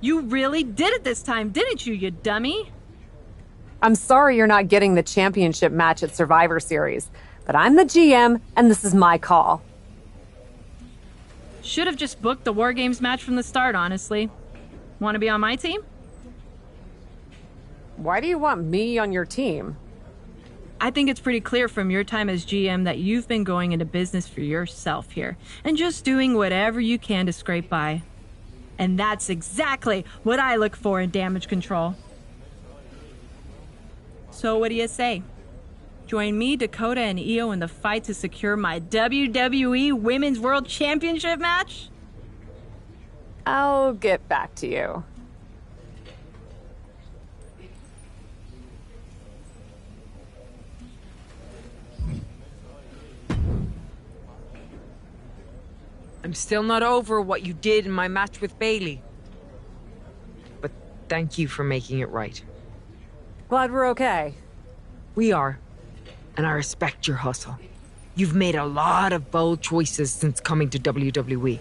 You really did it this time, didn't you, you dummy? I'm sorry you're not getting the championship match at Survivor Series, but I'm the GM, and this is my call. Should have just booked the War Games match from the start, honestly. Want to be on my team? Why do you want me on your team? I think it's pretty clear from your time as GM that you've been going into business for yourself here, and just doing whatever you can to scrape by. And that's exactly what I look for in damage control. So what do you say? Join me, Dakota, and Io in the fight to secure my WWE Women's World Championship match? I'll get back to you. I'm still not over what you did in my match with Bailey. But thank you for making it right. Glad we're okay. We are. And I respect your hustle. You've made a lot of bold choices since coming to WWE.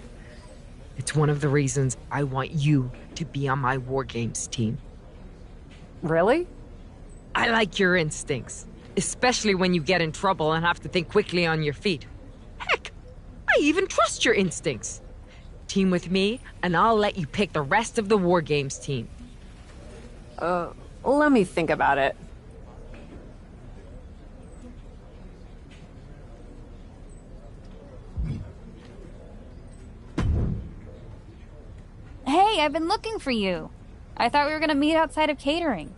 It's one of the reasons I want you to be on my War Games team. Really? I like your instincts, especially when you get in trouble and have to think quickly on your feet. Heck, I even trust your instincts. Team with me, and I'll let you pick the rest of the War Games team. Let me think about it. Hey, I've been looking for you. I thought we were gonna meet outside of catering.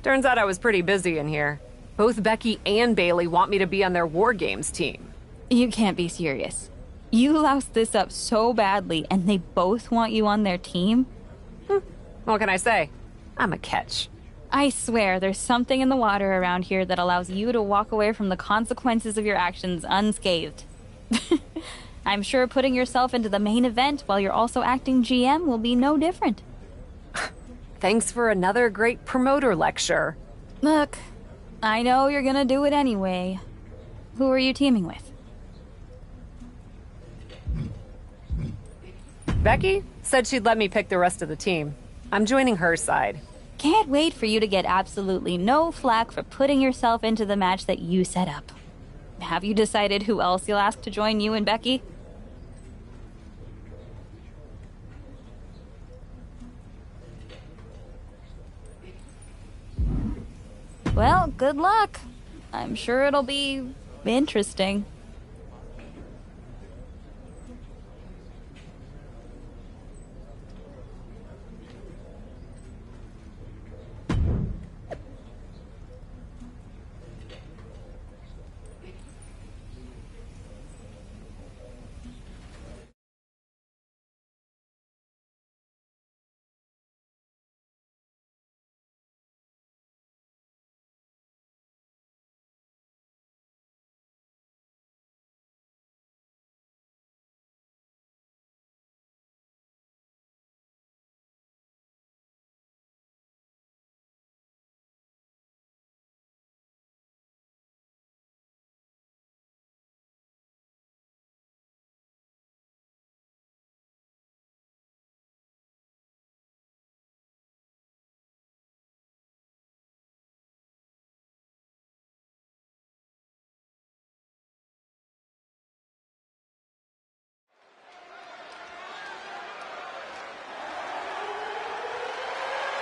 Turns out I was pretty busy in here. Both Becky and Bailey want me to be on their War Games team. You can't be serious. You loused this up so badly, and they both want you on their team? What can I say? I'm a catch. I swear, there's something in the water around here that allows you to walk away from the consequences of your actions unscathed. I'm sure putting yourself into the main event while you're also acting GM will be no different. Thanks for another great promoter lecture. Look, I know you're gonna do it anyway. Who are you teaming with? Becky said she'd let me pick the rest of the team. I'm joining her side. Can't wait for you to get absolutely no flack for putting yourself into the match that you set up. Have you decided who else you'll ask to join you and Becky? Well, good luck. I'm sure it'll be interesting.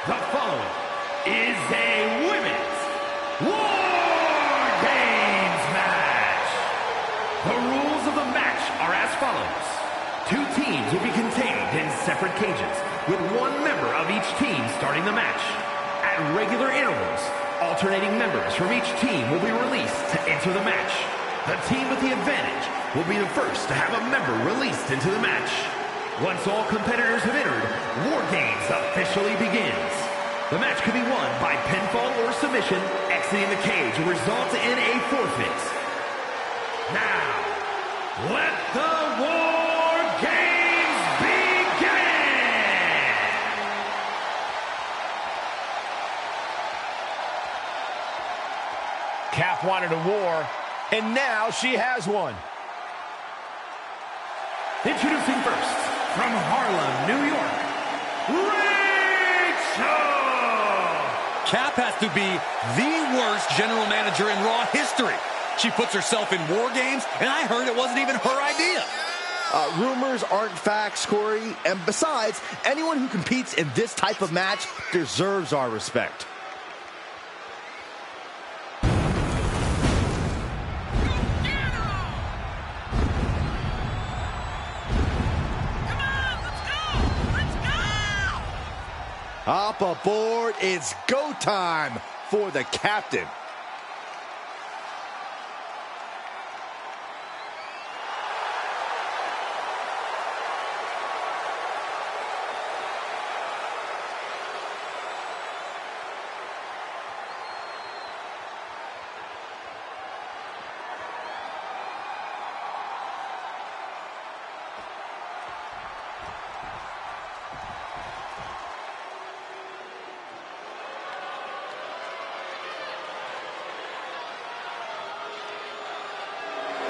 The following is a women's War Games match. The rules of the match are as follows. 2 teams will be contained in separate cages, with 1 member of each team starting the match. At regular intervals, alternating members from each team will be released to enter the match. The team with the advantage will be the first to have a member released into the match. Once all competitors have entered, War Games officially begins. The match can be won by pinfall or submission. Exiting the cage will result in a forfeit. Now, let the War Games begin! Kath wanted a war, and now she has one. Introducing first, from Harlem, New York, Cap has to be the worst general manager in Raw history. She puts herself in war games, and I heard it wasn't even her idea. Rumors aren't facts, Corey. And besides, anyone who competes in this type of match deserves our respect. Hop aboard, it's go time for the captain.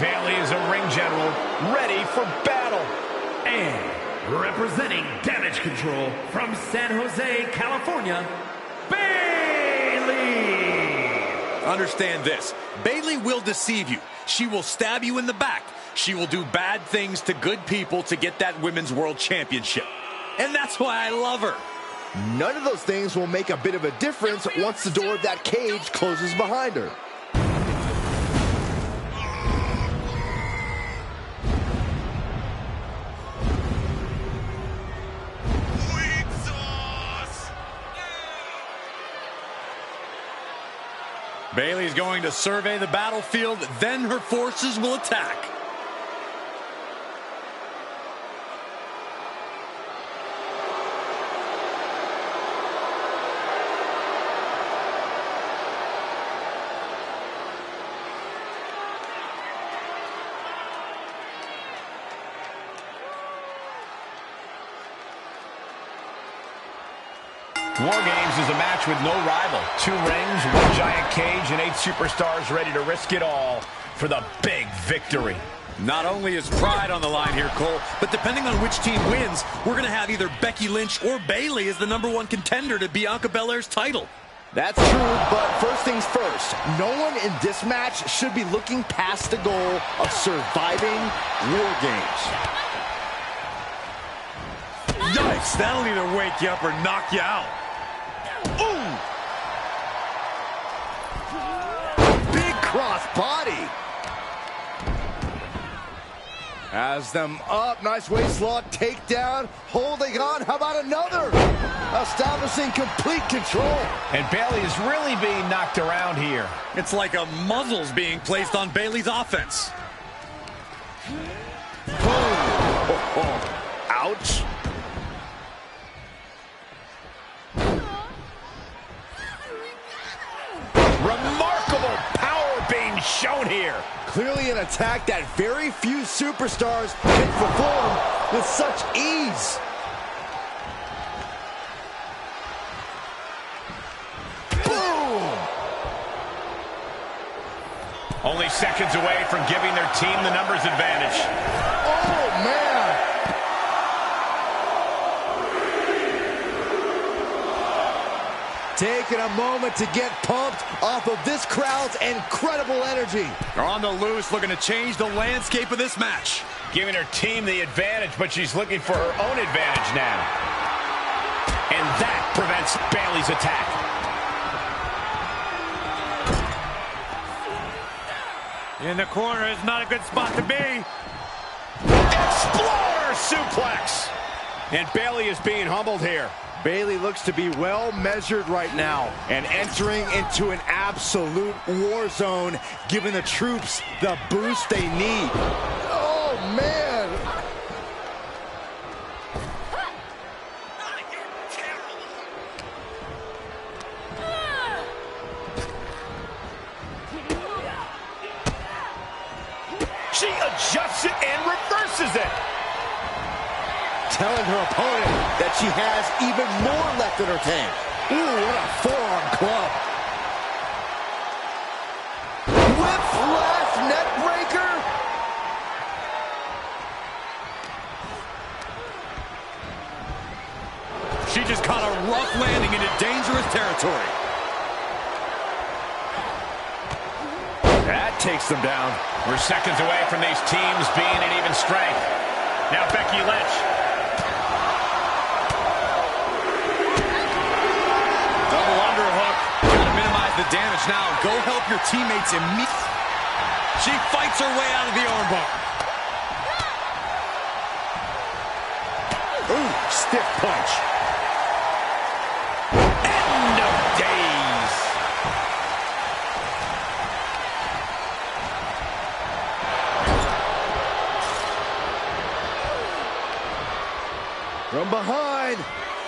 Bayley is a ring general, ready for battle. And representing Damage Control from San Jose, California, Bayley! Understand this. Bayley will deceive you. She will stab you in the back. She will do bad things to good people to get that Women's World Championship. And that's why I love her. None of those things will make a bit of a difference once the door of that cage closes behind her. Bayley's going to survey the battlefield, then her forces will attack. War Games is a match with no rival. 2 rings, 1 giant cage, and 8 superstars ready to risk it all for the big victory. Not only is pride on the line here, Cole, but depending on which team wins, we're going to have either Becky Lynch or Bayley as the #1 contender to Bianca Belair's title. That's true, but first things first, no one in this match should be looking past the goal of surviving War Games. Yikes, that'll either wake you up or knock you out. Ooh! Big cross body. Has them up. Nice waist lock takedown. Holding on. How about another? Establishing complete control. And Bayley is really being knocked around here. It's like a muzzle's being placed on Bayley's offense. Boom. Oh. Ouch. Remarkable power being shown here. Clearly an attack that very few superstars can perform with such ease. Boom! Only seconds away from giving their team the numbers advantage. Oh, man! Taking a moment to get pumped off of this crowd's incredible energy. They're on the loose, looking to change the landscape of this match. Giving her team the advantage, but she's looking for her own advantage now. And that prevents Bayley's attack. In the corner is not a good spot to be. Explorer suplex. And Bayley is being humbled here. Bayley looks to be well measured right now and entering into an absolute war zone, giving the troops the boost they need. Oh, man. She adjusts it and reverses it. Telling her opponent that she has even more left in her tank. Ooh, what a forearm club. Whiplash neck breaker. She just caught a rough landing into dangerous territory. takes them down. We're seconds away from these teams being at even strength. Now Becky Lynch. Double underhook. Gotta minimize the damage now. Go help your teammates immediately. She fights her way out of the armbar. Ooh, stiff punch. End of days. From behind.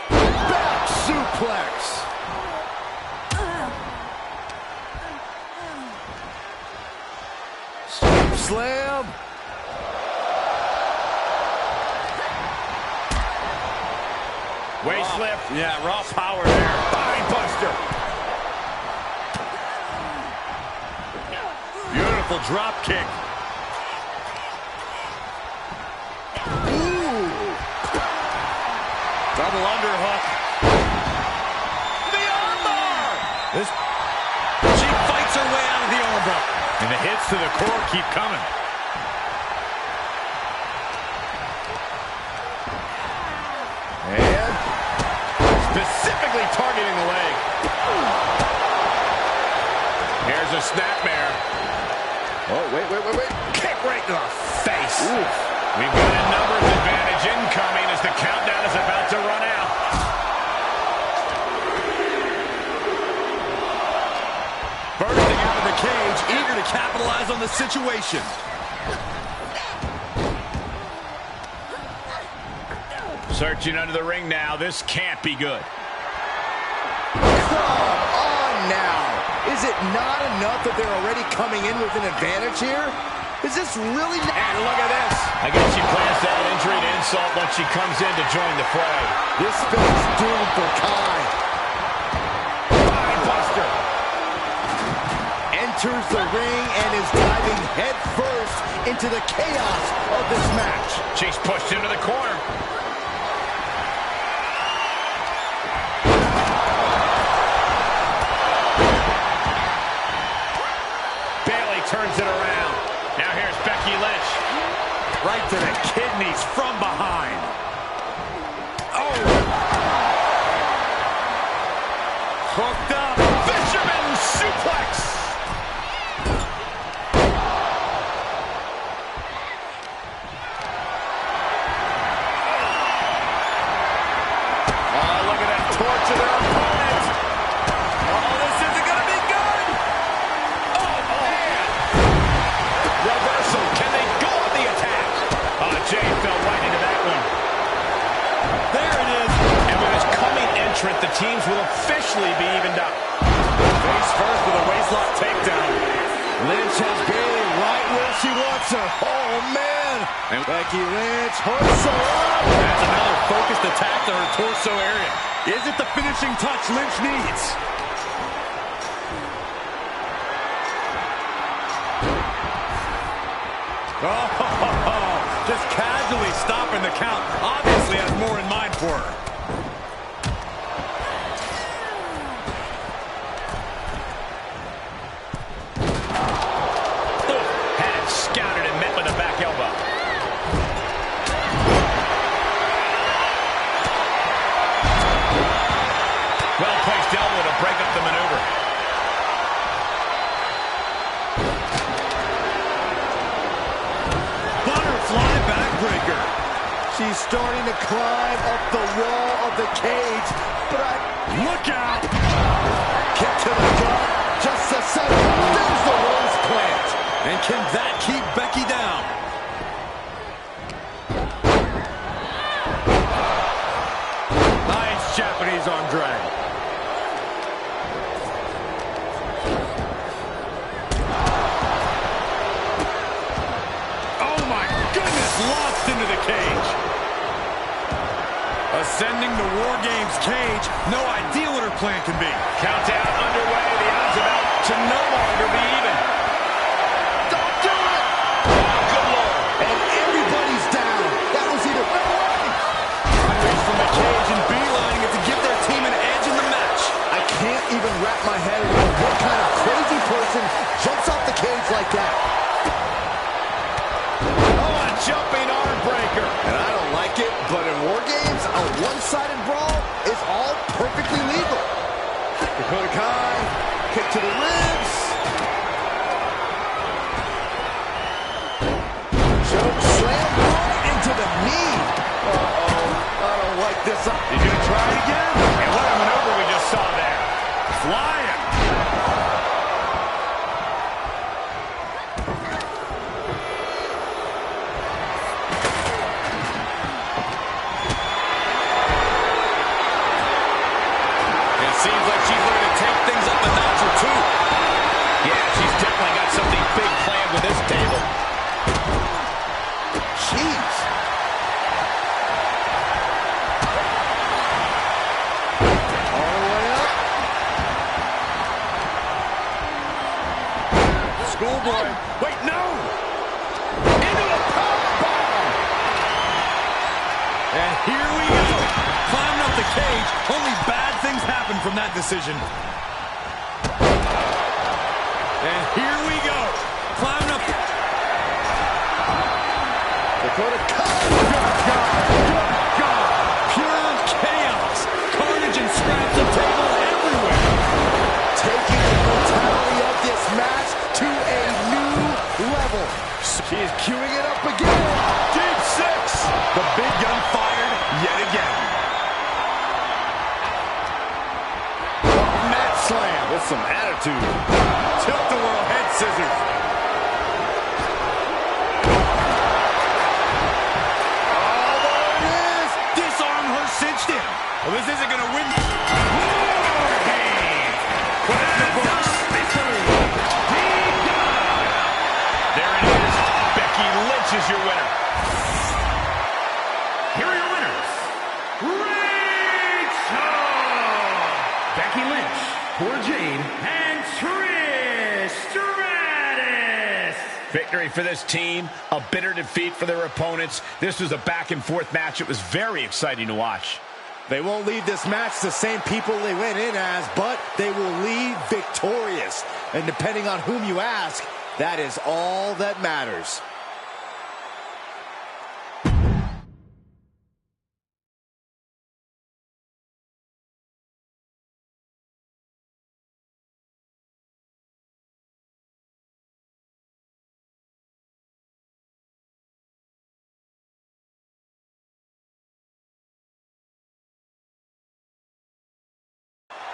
Back suplex. Slam. Way slip. Yeah, raw power there. Body buster. Beautiful drop kick. Ooh. Double underhook. The armbar. She fights her way out of the armbar. And the hits to the core keep coming. And Specifically targeting the leg. Here's a snapmare. oh, wait. Kick right to the face. We've got a numbers advantage incoming as the countdown is about to run out. Bursting out of the cage, eager to capitalize on the situation. Searching under the ring now. This can't be good. come on now. Is it not enough that they're already coming in with an advantage here? Is this really... And look at this. I guess she plans to add injury to insult once she comes in to join the fray. This spell's doomed for Kai. Body buster. Enters the ring and is diving head first into the chaos of this match. She's pushed into the corner. Bayley turns it around. Now here's Becky Lynch. Right to the kidneys from behind. Oh! Hooked up. Fisherman suplex. Oh, look at that torture their opponent. Oh, this isn't going to be good. Oh, man. Reversal. Can they go on the attack? Oh, Jay fell right into that one. There it is. And with his coming entrant, the teams will officially be evened up. Face first with a waistlock takedown. Lynch has Bayley right where she wants her. Oh, man. And Becky Lynch hooks her up. that's another focused attack to her torso area. Is it the finishing touch Lynch needs? Oh, just casually stopping the count. Obviously has more in mind for her. Had it scouted and met with a back elbow. Well-placed elbow to break up the maneuver. Butterfly backbreaker. She's starting to climb up the wall of the cage, but Look out! kick to the gut. Just a second. There's the rose plant. And can that keep Becky down? Nice Japanese arm drag. Oh my goodness, launched into the cage. Ascending the War Games cage. No idea what her plan can be. Countdown underway. The odds about to no longer be even. Don't do it. Good Lord. And everybody's down. That was either no way. Reach from the cage and beelining it to give their team an edge in the match. I can't even wrap my head around what kind of crazy person jumps off the cage like that. one-sided brawl is all perfectly legal. Dakota Kai, kick to the ribs. Choke slam right into the knee. Uh-oh, I don't like this. He's going to try it again. And what a maneuver we just saw there. Flying. Seems like she's ready to take things up a notch or two. Yeah, she's definitely got something big planned with this table. Jeez. All the way up. Schoolboy. Wait, no! Into the powerbomb! And here we go. Climbing up the cage. Only bad things happen from that decision. And here we go. Climbing up. Dakota Kai. Good God. Good God. Pure chaos. Carnage and scraps of tables everywhere. Taking the brutality of this match to a new level. She is queuing it up again. Deep six. The big gun fired yet again. Mat slam with some attitude. Tilt-a-whirl head scissors. Oh, there it is. Disarm her cinched in. Well, this isn't going to win. War Games! Put it in the books. There it is. Becky Lynch is your winner. Here are your winners. Rachel! Becky Lynch, Poor Jade, and Trish Stratus. Victory for this team, a bitter defeat for their opponents. This was a back-and-forth match. It was very exciting to watch. They won't leave this match the same people they went in as, but they will leave victorious. And depending on whom you ask, that is all that matters.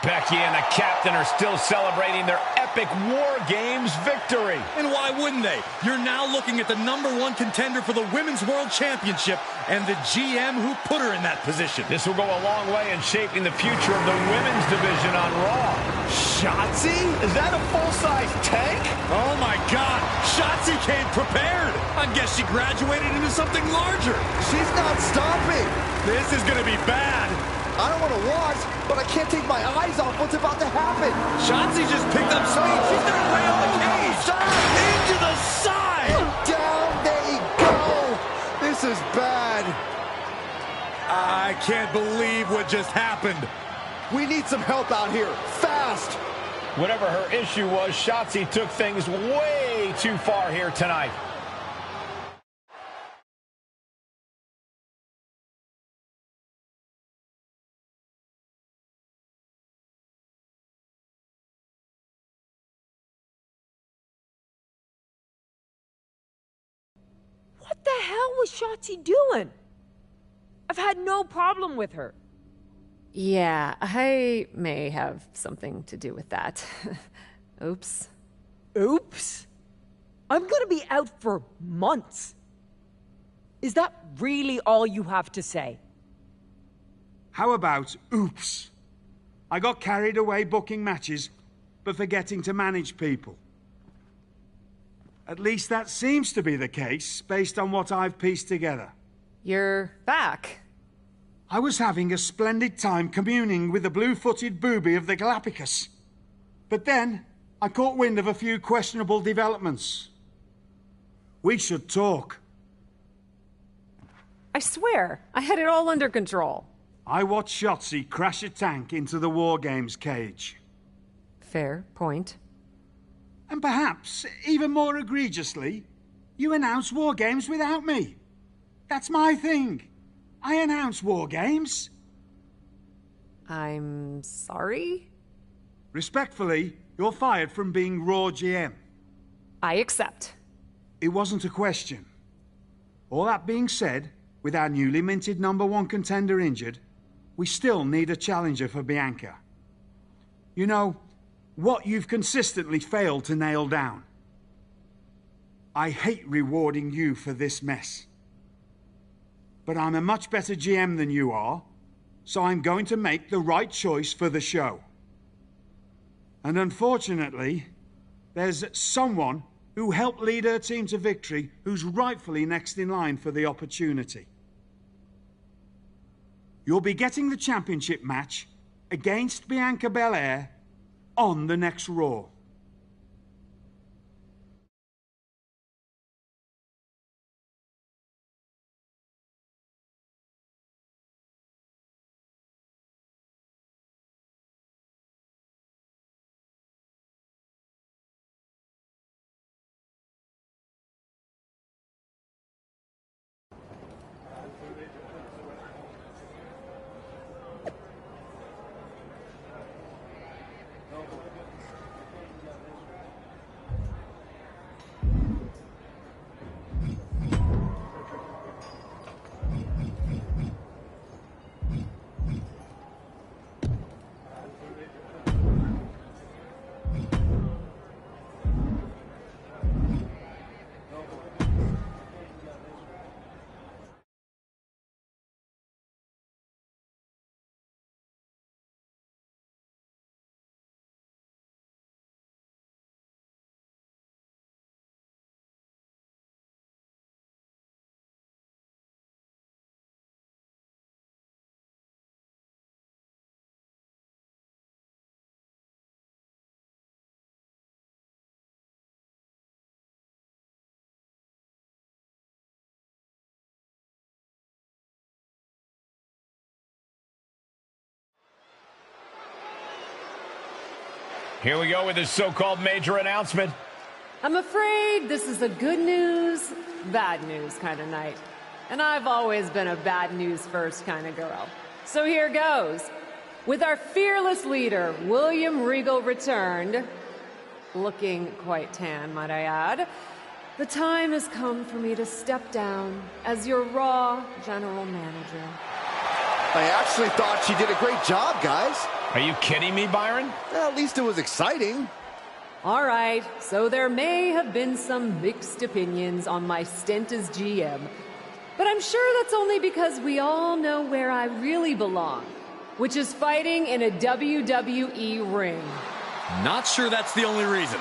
Becky and the captain are still celebrating their epic War Games victory. And why wouldn't they? You're now looking at the #1 contender for the Women's World Championship and the GM who put her in that position. This will go a long way in shaping the future of the women's division on Raw. Shotzi? Is that a full-size tank? Oh my God, Shotzi came prepared. I guess she graduated into something larger. She's not stopping. This is gonna be bad. I don't want to watch, but I can't take my eyes off what's about to happen. Shotzi just picked up speed. She's gonna rail the cage. Into the side. And down they go. This is bad. I can't believe what just happened. We need some help out here, fast. Whatever her issue was, Shotzi took things way too far here tonight. What the hell was Shotzi doing? I've had no problem with her. Yeah, I may have something to do with that. Oops. Oops. I'm gonna be out for months. Is that really all you have to say? How about oops? I got carried away booking matches, but forgetting to manage people. At least that seems to be the case, based on what I've pieced together. You're back. I was having a splendid time communing with the blue-footed booby of the Galapagos. But then, I caught wind of a few questionable developments. We should talk. I swear, I had it all under control. I watched Shotzi crash a tank into the War Games cage. Fair point. And perhaps, even more egregiously, you announced War Games without me. That's my thing. I announce War Games. I'm sorry? Respectfully, you're fired from being Raw GM. I accept. It wasn't a question. All that being said, with our newly minted #1 contender injured, we still need a challenger for Bianca. You know, what you've consistently failed to nail down. I hate rewarding you for this mess. But I'm a much better GM than you are, so I'm going to make the right choice for the show. And unfortunately, there's someone who helped lead her team to victory who's rightfully next in line for the opportunity. You'll be getting the championship match against Bianca Belair on the next Raw. Here we go with this so-called major announcement. I'm afraid this is a good news, bad news kind of night. And I've always been a bad news first kind of girl. So here goes. With our fearless leader, William Regal, returned, looking quite tan, might I add, the time has come for me to step down as your Raw General Manager. I actually thought she did a great job, guys. Are you kidding me, Byron? Well, at least it was exciting. All right, so there may have been some mixed opinions on my stint as GM, but I'm sure that's only because we all know where I really belong, which is fighting in a WWE ring. Not sure that's the only reason.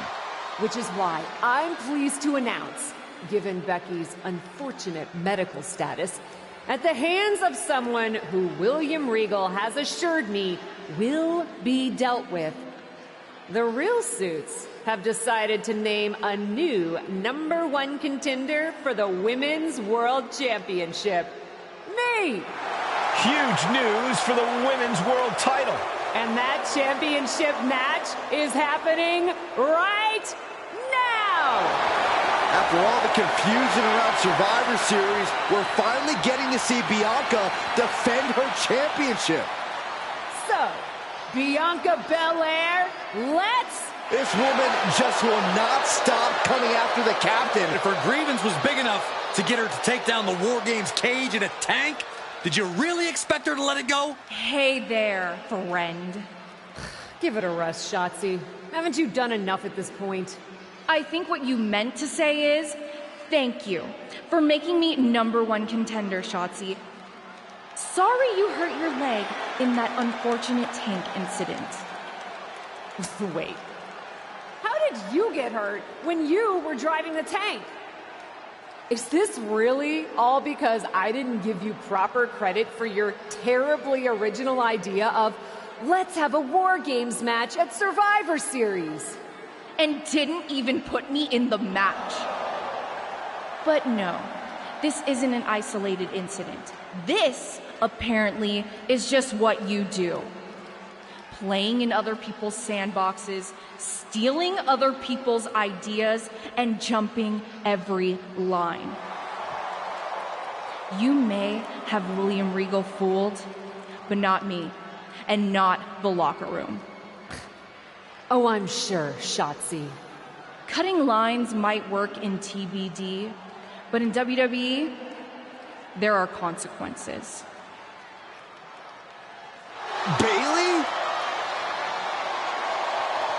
Which is why I'm pleased to announce, given Becky's unfortunate medical status, at the hands of someone who William Regal has assured me will be dealt with, the Real Suits have decided to name a new #1 contender for the Women's World Championship. Me! Huge news for the Women's World title. And that championship match is happening right now! After all the confusion around Survivor Series, we're finally getting to see Bianca defend her championship. So, Bianca Belair, let's... This woman just will not stop coming after the captain. If her grievance was big enough to get her to take down the War Games cage in a tank, did you really expect her to let it go? Hey there, friend. Give it a rest, Shotzi. Haven't you done enough at this point? I think what you meant to say is, thank you for making me #1 contender, Shotzi. Sorry you hurt your leg in that unfortunate tank incident. Wait. How did you get hurt when you were driving the tank? Is this really all because I didn't give you proper credit for your terribly original idea of, let's have a War Games match at Survivor Series? And didn't even put me in the match. But no, this isn't an isolated incident. This, apparently, is just what you do. Playing in other people's sandboxes, stealing other people's ideas, and jumping every line. You may have William Regal fooled, but not me, and not the locker room. Oh, I'm sure, Shotzi. Cutting lines might work in TBD, but in WWE, there are consequences. Bayley?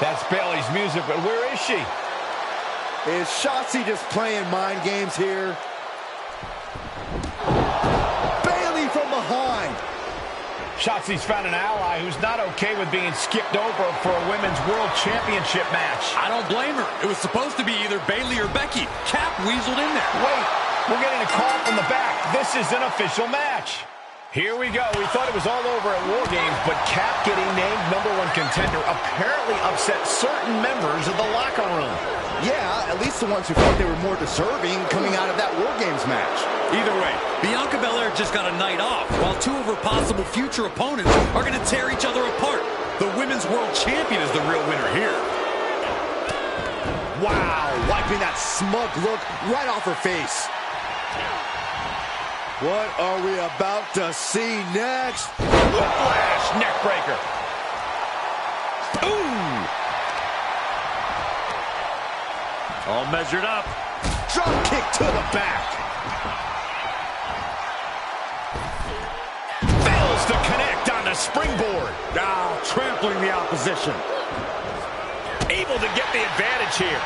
That's Bayley's music, but where is she? Is Shotzi just playing mind games here? Bayley from behind. Shotzi's found an ally who's not okay with being skipped over for a Women's World Championship match. I don't blame her. It was supposed to be either Bayley or Becky. Cap weaseled in there. Wait, we're getting a call from the back. This is an official match. Here we go. We thought it was all over at War Games, but Cap getting named #1 contender apparently upset certain members of the locker room. Yeah, at least the ones who thought they were more deserving coming out of that War Games match. Either way, Bianca Belair just got a night off, while two of her possible future opponents are going to tear each other apart. The Women's World Champion is the real winner here. Wow, wiping that smug look right off her face. What are we about to see next? Whiplash neckbreaker. Ooh! All measured up. Drop kick to the back. Fails to connect on the springboard. Now trampling the opposition. Able to get the advantage here.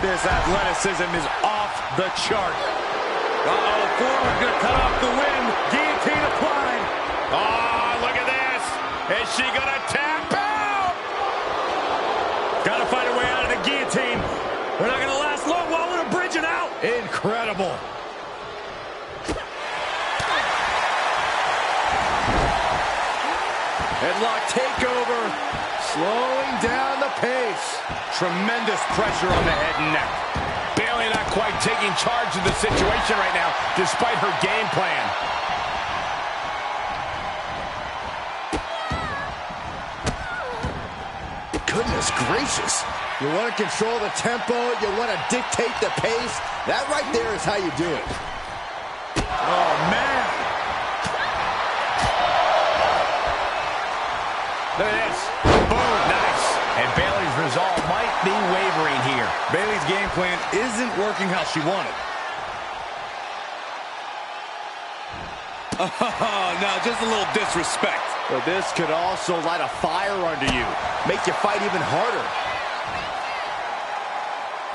This athleticism is off the chart. Uh-oh, forward gonna cut off the wind. Guillotine applied. Oh, look at this. Is she gonna tap out? Gotta find a way out of the guillotine. We're not gonna last long while we're bridging out. Incredible. Headlock takeover. Slowing down the pace. Tremendous pressure on the head and neck. Bayley not quite taking charge of the situation right now, despite her game plan. Goodness gracious. You want to control the tempo, you want to dictate the pace. That right there is how you do it. Oh, man. Look at this. Boom, nice. And Bayley's resolve might be wavering here. Bayley's game plan isn't working how she wanted. Oh, now just a little disrespect. But this could also light a fire under you. Make you fight even harder.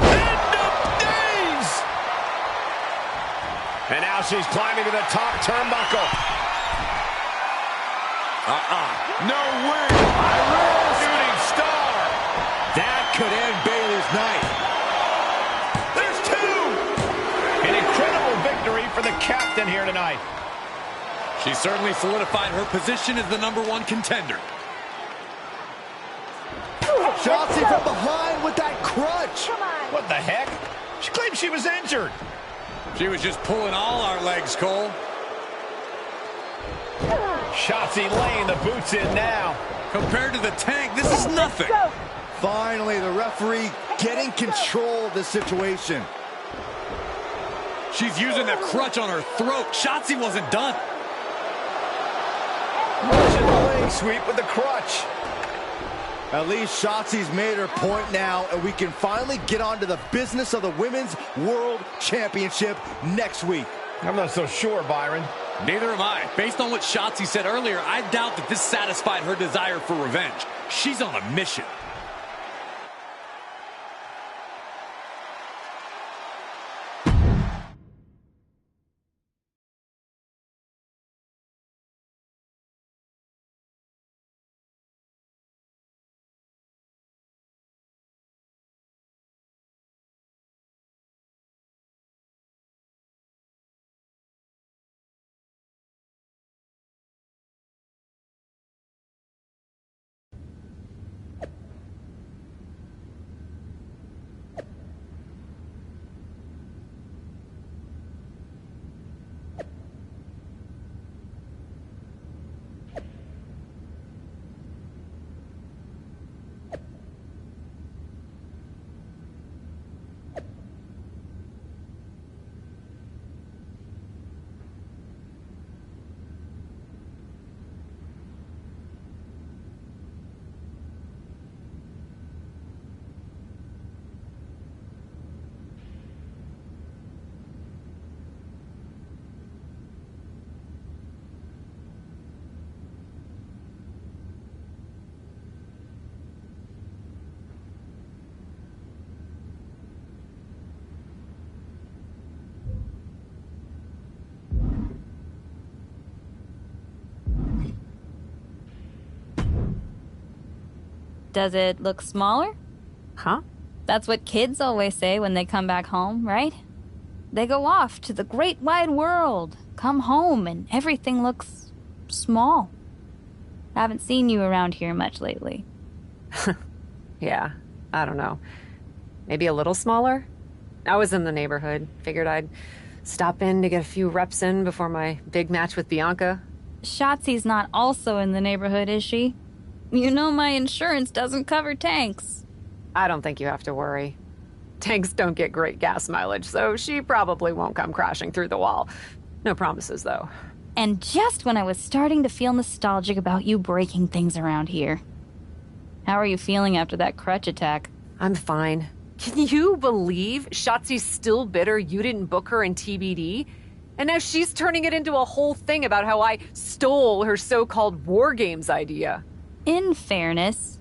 End of days! And now she's climbing to the top turnbuckle. No way. Shooting star. That could end Bayley's night. There's two. An incredible victory for the captain here tonight. She certainly solidified her position as the #1 contender. Shotzi from behind with that crutch. What the heck? She claimed she was injured. She was just pulling all our legs, Cole. Shotzi laying the boots in now. Compared to the Tank, this is nothing. Finally, the referee getting control of the situation. She's using that crutch on her throat. Shotzi wasn't done. Russian leg sweep with the crutch. At least Shotzi's made her point now, and we can finally get on to the business of the Women's World Championship next week. I'm not so sure, Byron. Neither am I. Based on what Shotzi said earlier, I doubt that this satisfied her desire for revenge. She's on a mission. Does it look smaller? Huh? That's what kids always say when they come back home, right? They go off to the great wide world, come home, and everything looks small. Haven't seen you around here much lately. Yeah, I don't know. Maybe a little smaller? I was in the neighborhood. Figured I'd stop in to get a few reps in before my big match with Bianca. Shotzi's not also in the neighborhood, is she? You know my insurance doesn't cover tanks. I don't think you have to worry. Tanks don't get great gas mileage, so she probably won't come crashing through the wall. No promises, though. And just when I was starting to feel nostalgic about you breaking things around here. How are you feeling after that crutch attack? I'm fine. Can you believe Shotzi's still bitter you didn't book her in TBD? And now she's turning it into a whole thing about how I stole her so-called War Games idea. In fairness,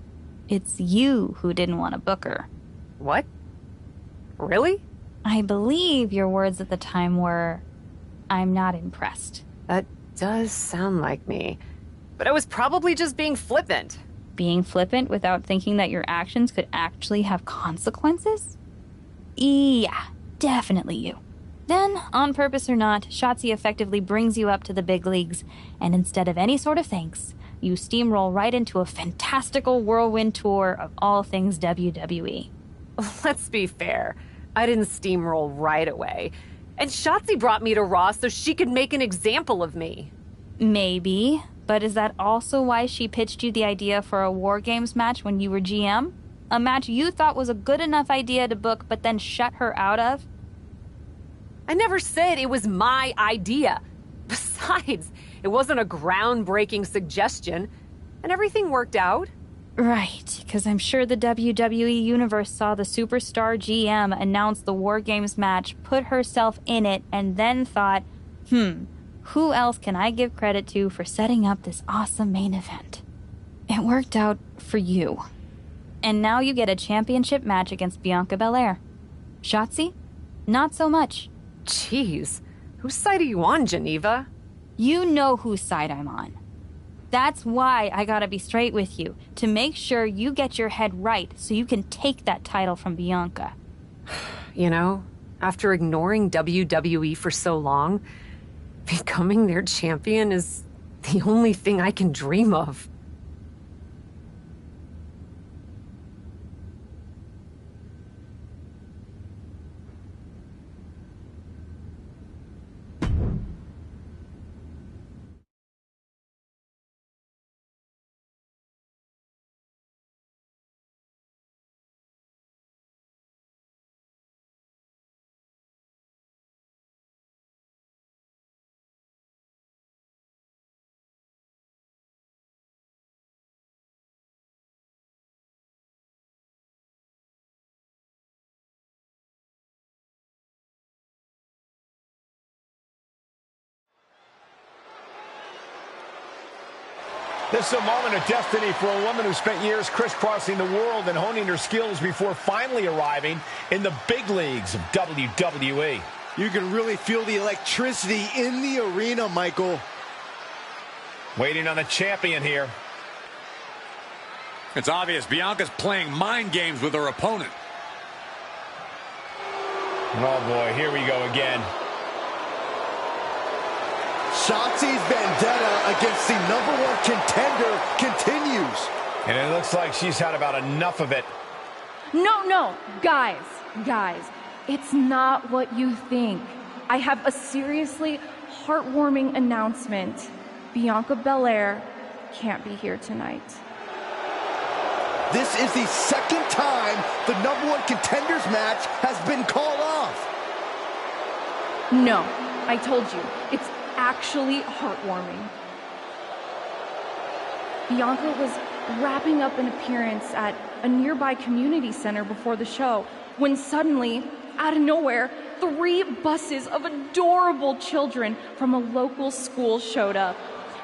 it's you who didn't want to book her. What? Really? I believe your words at the time were, "I'm not impressed." That does sound like me. But I was probably just being flippant. Being flippant without thinking that your actions could actually have consequences? Yeah, definitely you. Then, on purpose or not, Shotzi effectively brings you up to the big leagues, and instead of any sort of thanks, you steamroll right into a fantastical whirlwind tour of all things WWE. Let's be fair. I didn't steamroll right away. And Shotzi brought me to Raw so she could make an example of me. Maybe, but is that also why she pitched you the idea for a War Games match when you were GM? A match you thought was a good enough idea to book but then shut her out of? I never said it was my idea. Besides, it wasn't a groundbreaking suggestion, and everything worked out. Right, because I'm sure the WWE Universe saw the superstar GM announce the War Games match, put herself in it, and then thought, who else can I give credit to for setting up this awesome main event? It worked out for you. And now you get a championship match against Bianca Belair. Shotzi? Not so much. Jeez, whose side are you on, Geneva? You know whose side I'm on. That's why I gotta be straight with you, to make sure you get your head right so you can take that title from Bianca. You know, after ignoring WWE for so long, becoming their champion is the only thing I can dream of. This is a moment of destiny for a woman who spent years crisscrossing the world and honing her skills before finally arriving in the big leagues of WWE. You can really feel the electricity in the arena, Michael. Waiting on the champion here. It's obvious Bianca's playing mind games with her opponent. Oh boy, here we go again. Shotzi's vendetta against the #1 contender continues. And it looks like she's had about enough of it. No, guys, it's not what you think. I have a seriously heartwarming announcement. Bianca Belair can't be here tonight. This is the second time the #1 contenders match has been called off. No, I told you, it's actually heartwarming. Bianca was wrapping up an appearance at a nearby community center before the show when suddenly, out of nowhere, 3 buses of adorable children from a local school showed up,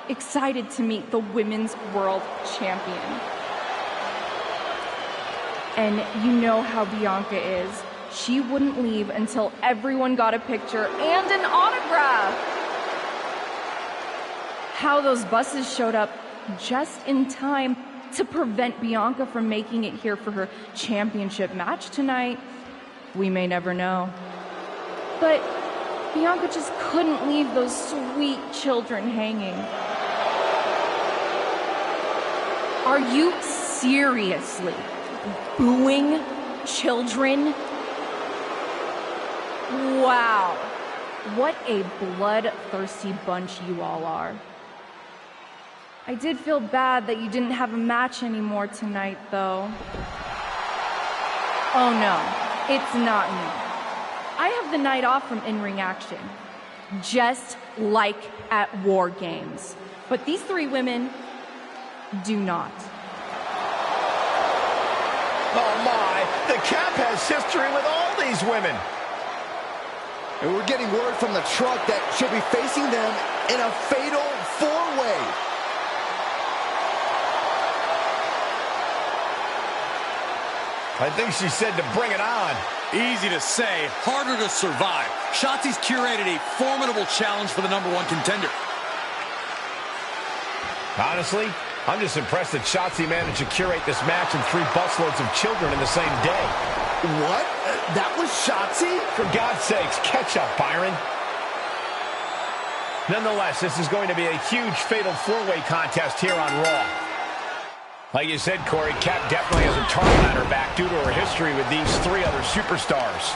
excited to meet the Women's World Champion. And you know how Bianca is. She wouldn't leave until everyone got a picture and an autograph. How those buses showed up just in time to prevent Bianca from making it here for her championship match tonight? We may never know. But Bianca just couldn't leave those sweet children hanging. Are you seriously booing children? Wow. What a bloodthirsty bunch you all are. I did feel bad that you didn't have a match anymore tonight, though. Oh no, it's not me. I have the night off from in-ring action, just like at War Games. But these three women do not. Oh my, the Cap has history with all these women. And we're getting word from the truck that she'll be facing them in a fatal four-way. I think she said to bring it on. Easy to say, harder to survive. Shotzi's curated a formidable challenge for the #1 contender. Honestly, I'm just impressed that Shotzi managed to curate this match and 3 busloads of children in the same day. What? That was Shotzi? For God's sakes, catch up, Byron. Nonetheless, this is going to be a huge fatal 4-way contest here on Raw. Like you said, Corey, Cap definitely has a target on her back due to her history with these 3 other superstars.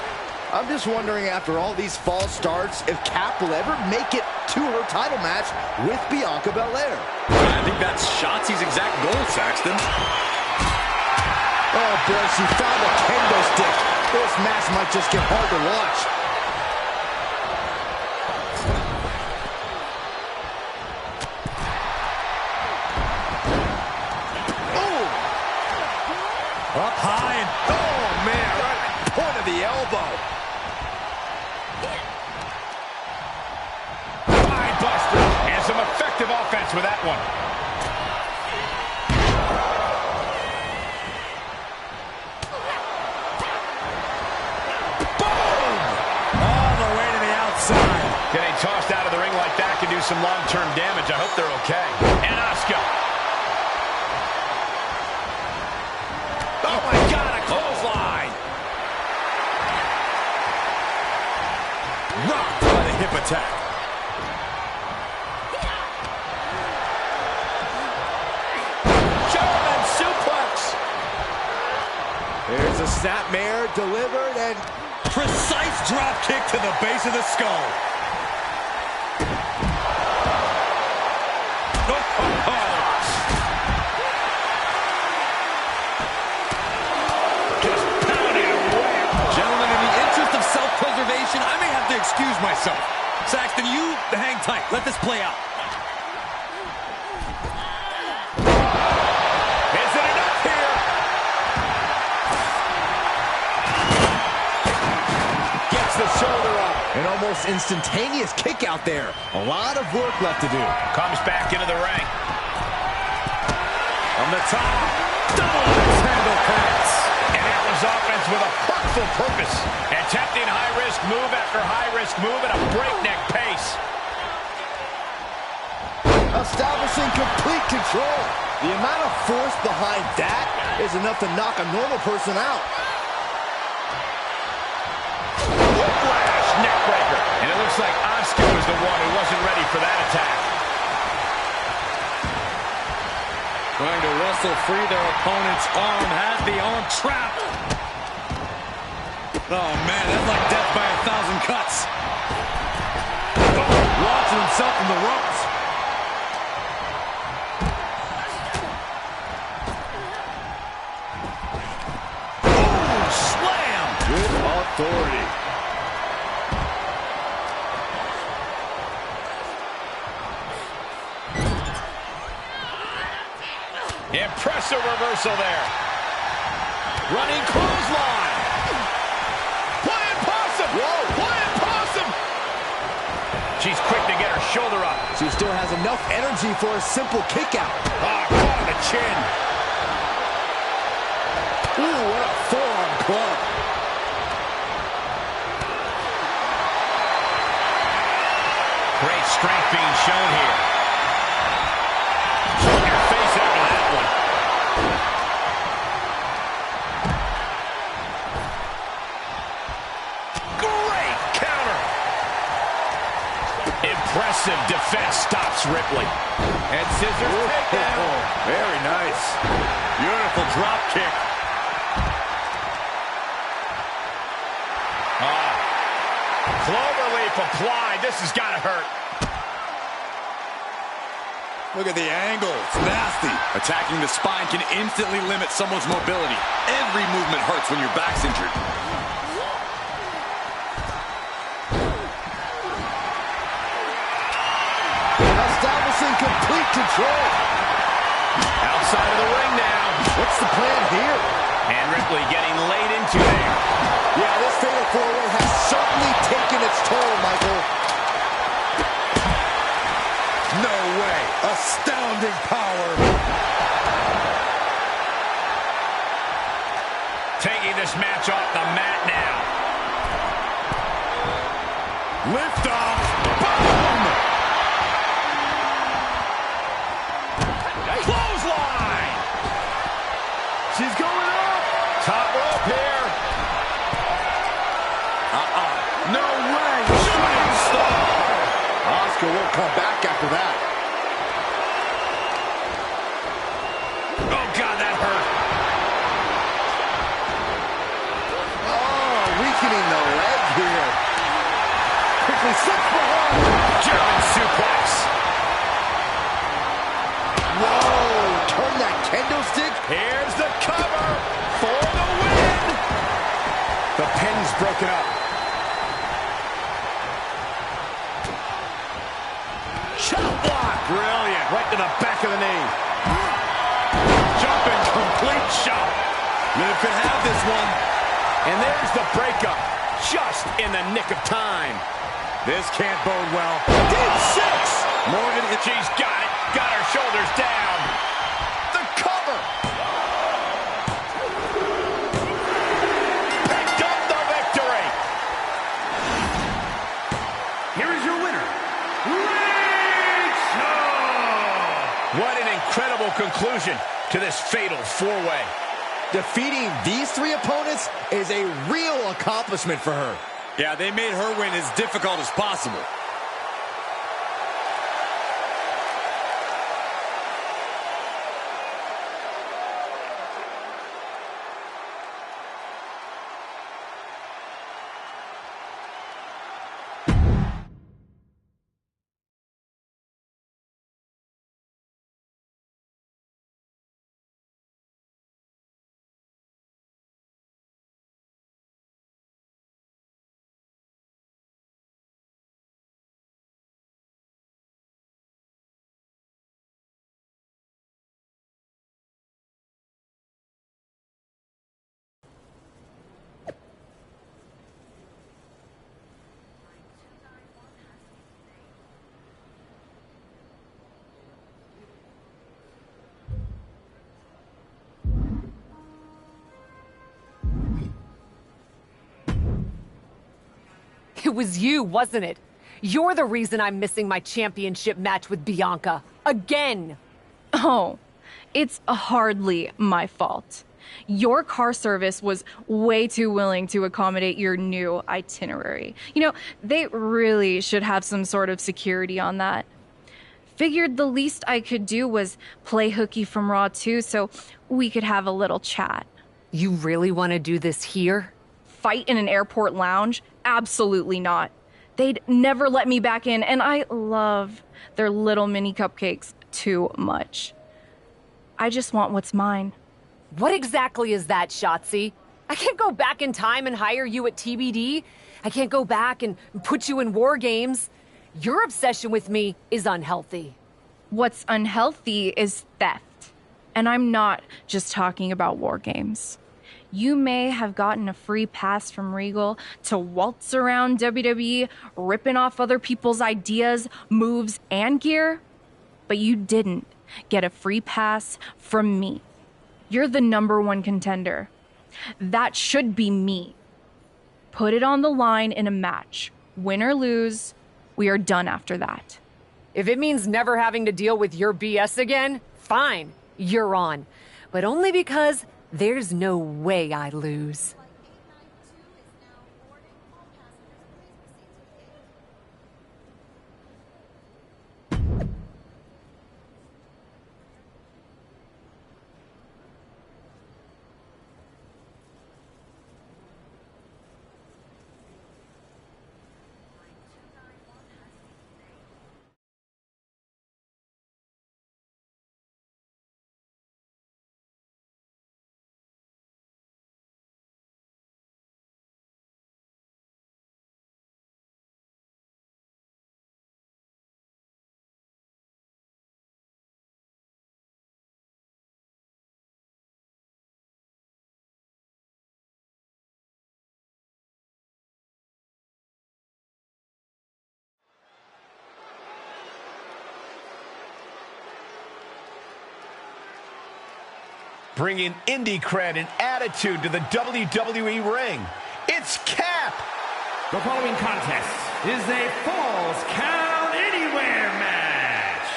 I'm just wondering, after all these false starts, if Cap will ever make it to her title match with Bianca Belair. I think that's Shotzi's exact goal, Saxton. Oh boy, she found a kendo stick. This match might just get hard to watch. Up high and, oh man, right at the point of the elbow. Eye buster, and some effective offense with that one. Boom! All the way to the outside. Getting tossed out of the ring like that can do some long-term damage. I hope they're okay. And Asuka. Oh my God, a clothesline! Rocked by the hip attack. German suplex! There's a snapmare delivered and Precise drop kick to the base of the skull. I may have to excuse myself. Saxton, you hang tight. Let this play out. Is it enough here? gets the shoulder up. An almost instantaneous kick out there. A lot of work left to do. Comes back into the ring. From the top. Double axe handle pass. And that was offense with a hurtful purpose. Attempting high-risk move after high-risk move at a breakneck pace. Establishing complete control. The amount of force behind that is enough to knock a normal person out. Whiplash neckbreaker. And it looks like Asuka was the one who wasn't ready for that attack. Trying to wrestle free their opponent's arm. Has the arm trapped. Oh, man, that's like death by 1,000 cuts. Launching himself from the ropes. Boom! Slam! With authority. Impressive reversal there. Running clothesline. Flying possum. Whoa. Flying possum. She's quick to get her shoulder up. She still has enough energy for a simple kick out. Ah, caught on the chin. Ooh, what a forearm club. Great strength being shown here. Showing your face after that one. Head scissors takedown. Very nice. Beautiful drop kick. Cloverleaf applied. This has got to hurt. Look at the angle. It's nasty. Attacking the spine can instantly limit someone's mobility. Every movement hurts when your back's injured. Establishing complete control. Outside of the ring now. What's the plan here? And Ripley getting laid into there. Yeah, this fatal four-way has certainly taken its toll, Michael. No way. Astounding power. Taking this match off the mat now. Lift off. Boom! Clothesline! She's going up. Top rope here. No way. Shooting star. Asuka won't come back after that. Oh, God, that hurt. Oh, weakening the leg here. Quickly slips behind. German suplex. Whoa, turn that kendo stick. Here's the cover for the win. The pin's broken up. Chop block. Brilliant. Right to the back of the knee. Jumping complete shot. Liv could have this one. And there's the breakup. Just in the nick of time. This can't bode well. Deep six. Morgan, She's got it. Got her shoulders down. The cover. Picked up the victory. Here is your winner, Rachel. What an incredible conclusion to this fatal four-way. Defeating these three opponents is a real accomplishment for her. Yeah, they made her win as difficult as possible. It was you, wasn't it? You're the reason I'm missing my championship match with Bianca. Again! Oh, it's hardly my fault. Your car service was way too willing to accommodate your new itinerary. You know, they really should have some sort of security on that. Figured the least I could do was play hooky from Raw 2 so we could have a little chat. You really want to do this here? Fight in an airport lounge? Absolutely not. They'd never let me back in, and I love their little mini cupcakes too much. I just want what's mine. What exactly is that, Shotzi? I can't go back in time and hire you at TBD. I can't go back and put you in War Games. Your obsession with me is unhealthy. What's unhealthy is theft. And I'm not just talking about War Games. You may have gotten a free pass from Regal to waltz around WWE, ripping off other people's ideas, moves, and gear, but you didn't get a free pass from me. You're the #1 contender. That should be me. Put it on the line in a match. Win or lose, we are done after that. If it means never having to deal with your BS again, fine, you're on. But only because there's no way I lose. bringing indie cred and attitude to the WWE ring. It's Cap. The following contest is a Falls Count Anywhere match.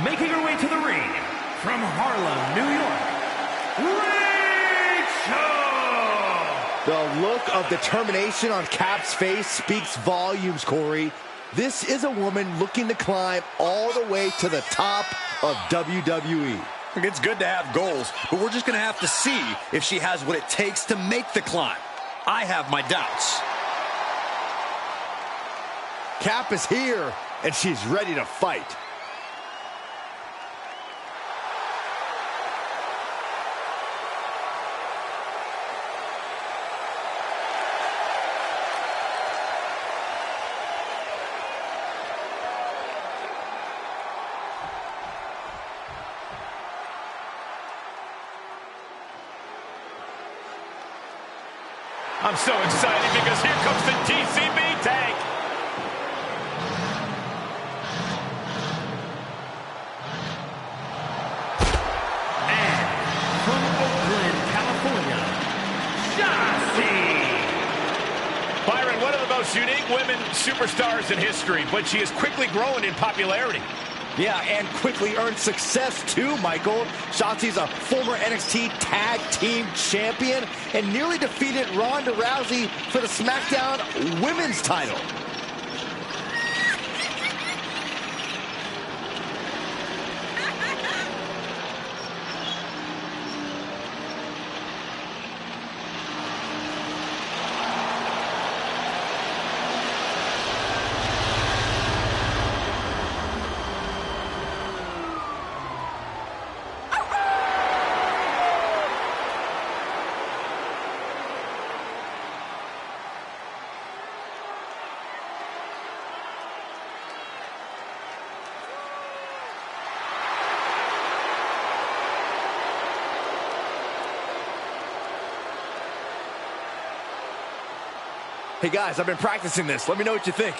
Making her way to the ring from Harlem, New York, Rachel! The look of determination on Cap's face speaks volumes, Corey. This is a woman looking to climb all the way to the top of WWE. It's good to have goals, but we're just going to have to see if she has what it takes to make the climb. I have my doubts. Cap is here, and she's ready to fight. I'm so excited because here comes the TCB tank. And from Oakland, California, Shotzi! Byron, one of the most unique women superstars in history, but she is quickly growing in popularity. Yeah, and quickly earned success too, Michael. Shotzi's a former NXT Tag Team Champion and nearly defeated Ronda Rousey for the SmackDown Women's title. Hey guys, I've been practicing this. Let me know what you think.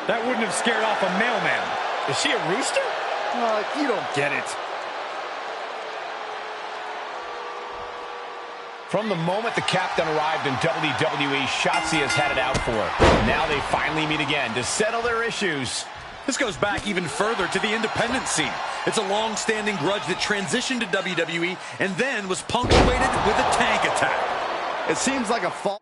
That wouldn't have scared off a mailman. Is she a rooster? You don't get it. From the moment the captain arrived in WWE, Shotzi has had it out for her. Now they finally meet again to settle their issues. This goes back even further to the independent scene. It's a long-standing grudge that transitioned to WWE and then was punctuated with a tank attack. It seems like a Falls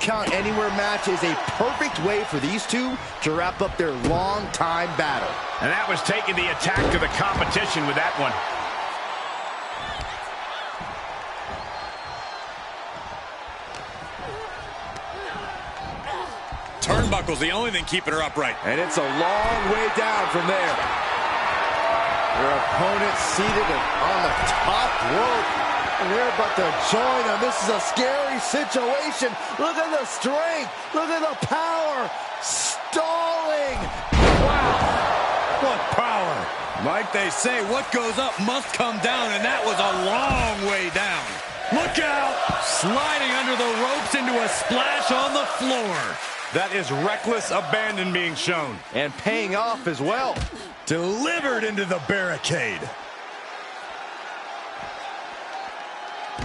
Count Anywhere match is a perfect way for these two to wrap up their long-time battle. And that was taking the attack to the competition with that one. Turnbuckle's the only thing keeping her upright. And it's a long way down from there. Their opponent seated on the top rope. And they're about to join them. This is a scary situation. Look at the strength. Look at the power. Stalling. Wow. What power. Like they say, what goes up must come down, and that was a long way down. Look out. Sliding under the ropes into a splash on the floor. That is reckless abandon being shown. And paying off as well. Delivered into the barricade.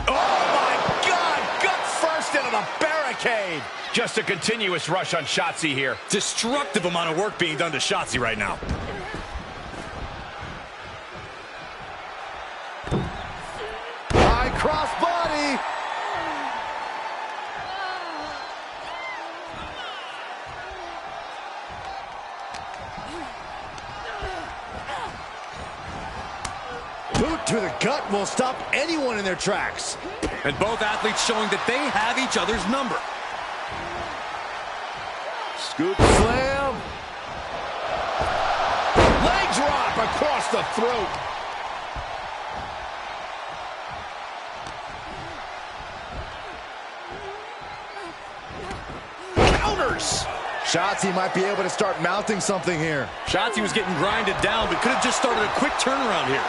Oh, my God! Gut first into the barricade! Just a continuous rush on Shotzi here. Destructive amount of work being done to Shotzi right now. High cross body. Boot to the gut will stop anyone in their tracks. And both athletes showing that they have each other's number. Scoop slam. Leg drop across the throat. Counters. Shotzi might be able to start mounting something here. Shotzi was getting grinded down, but could have just started a quick turnaround here.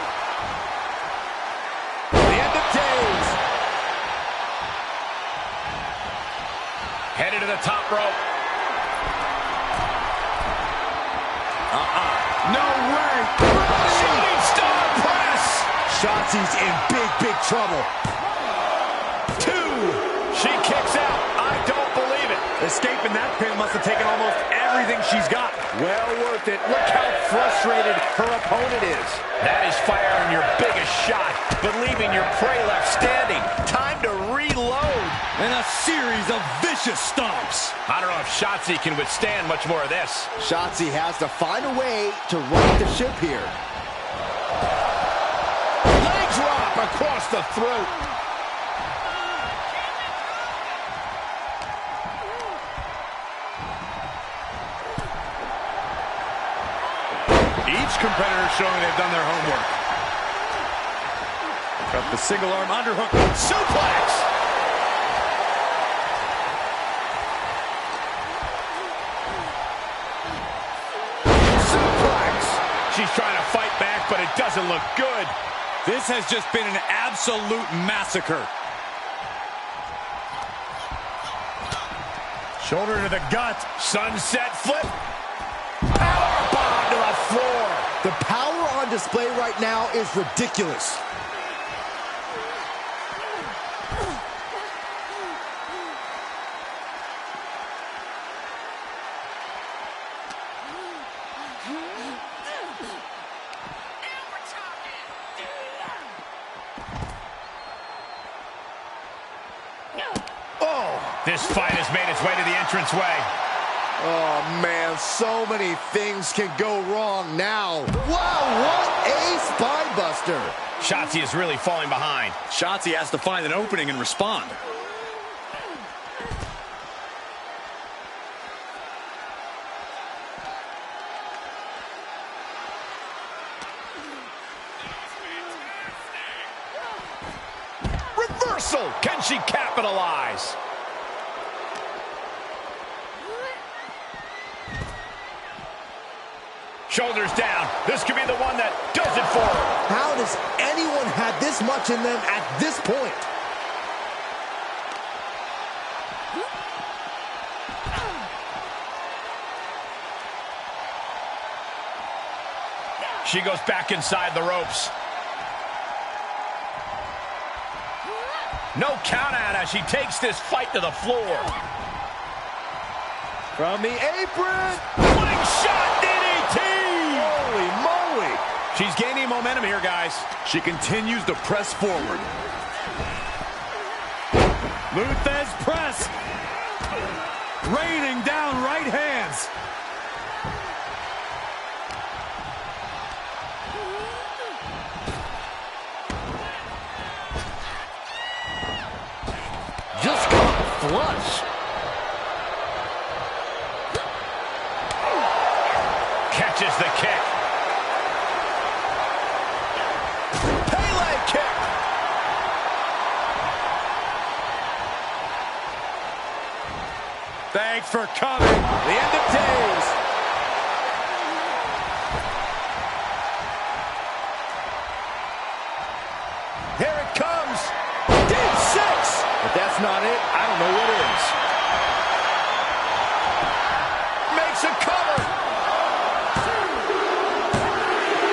Headed to the top rope. No way! Shotzi's in big, big trouble. 2. She kicks out. I don't believe it. Escaping that pin must have taken almost everything she's got. Well worth it. Look how frustrated her opponent is. That is firing your biggest shot, but leaving your prey left standing. Time to reload. And a series of vicious stomps. I don't know if Shotzi can withstand much more of this. Shotzi has to find a way to right the ship here. Leg drop across the throat. Each competitor showing they've done their homework. Got the single arm underhook. Suplex. She's trying to fight back, but it doesn't look good. This has just been an absolute massacre. Shoulder to the gut. Sunset flip. Power bomb to the floor. The power on display right now is ridiculous. This fight has made its way to the entranceway. Oh, man, so many things can go wrong now. Wow, what a spine buster. Shotzi is really falling behind. Shotzi has to find an opening and respond. Reversal. Can she capitalize? Shoulders down. This could be the one that does it for her. How does anyone have this much in them at this point? She goes back inside the ropes. No count out as she takes this fight to the floor. From the apron. Flying shot DDT. Holy moly. She's gaining momentum here, guys. She continues to press forward. Luthez press. Raining down right hands. Just got flush. Catches the kick. Pele kick. Thanks for coming. The end of days. Here it comes. Deep six. If that's not it, I don't know what is. Makes a cover.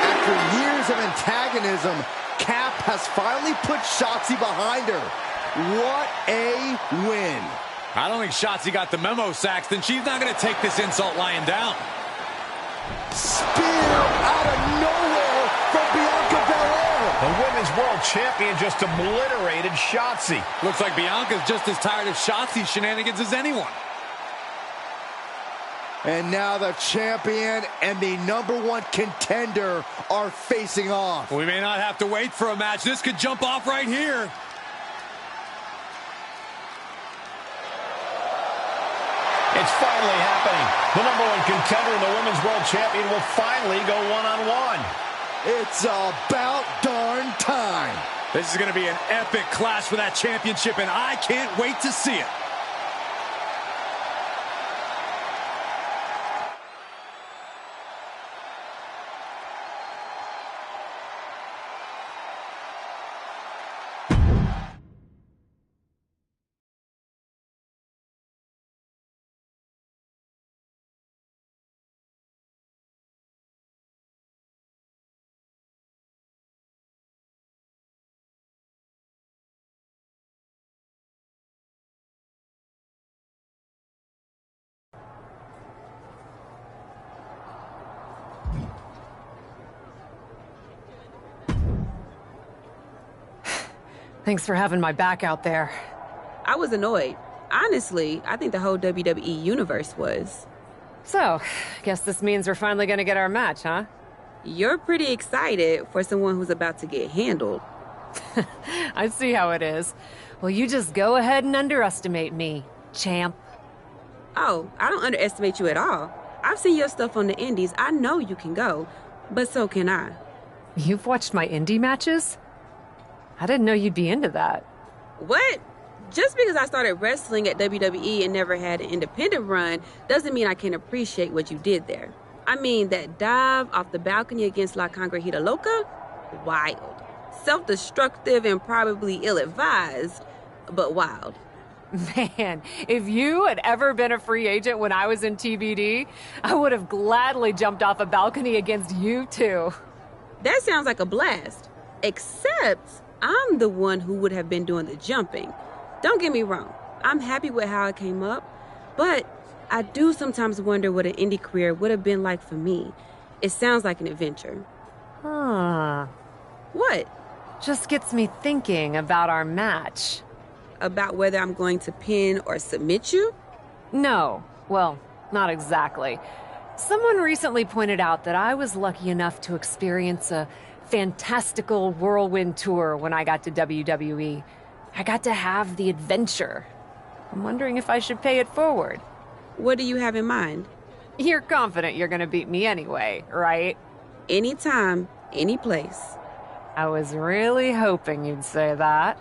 After years of antagonism, Cap has finally put Shotzi behind her. What a win. I don't think Shotzi got the memo, Saxton. She's not going to take this insult lying down. Spear out of nowhere from Bianca Belair. The Women's World Champion just obliterated Shotzi. Looks like Bianca's just as tired of Shotzi's shenanigans as anyone. And now the champion and the #1 contender are facing off. We may not have to wait for a match. This could jump off right here. It's finally happening. The #1 contender and the Women's World Champion will finally go one-on-one. It's about darn time. This is going to be an epic clash for that championship, and I can't wait to see it. Thanks for having my back out there. I was annoyed. Honestly, I think the whole WWE universe was. So, guess this means we're finally gonna get our match, huh? You're pretty excited for someone who's about to get handled. I see how it is. Well, you just go ahead and underestimate me, champ. Oh, I don't underestimate you at all. I've seen your stuff on the indies. I know you can go, but so can I. You've watched my indie matches? I didn't know you'd be into that. What? Just because I started wrestling at WWE and never had an independent run doesn't mean I can't appreciate what you did there. I mean, that dive off the balcony against La Congrejita Loca? Wild. Self-destructive and probably ill-advised, but wild. Man, if you had ever been a free agent when I was in TBD, I would have gladly jumped off a balcony against you too. That sounds like a blast. Except I'm the one who would have been doing the jumping. Don't get me wrong, I'm happy with how it came up, but I do sometimes wonder what an indie career would have been like for me. It sounds like an adventure. Huh. What? Just gets me thinking about our match. About whether I'm going to pin or submit you? No. Well, not exactly. Someone recently pointed out that I was lucky enough to experience a fantastical whirlwind tour when I got to WWE. I got to have the adventure. I'm wondering if I should pay it forward. What do you have in mind? You're confident you're gonna beat me anyway, right? Anytime, any place. I was really hoping you'd say that.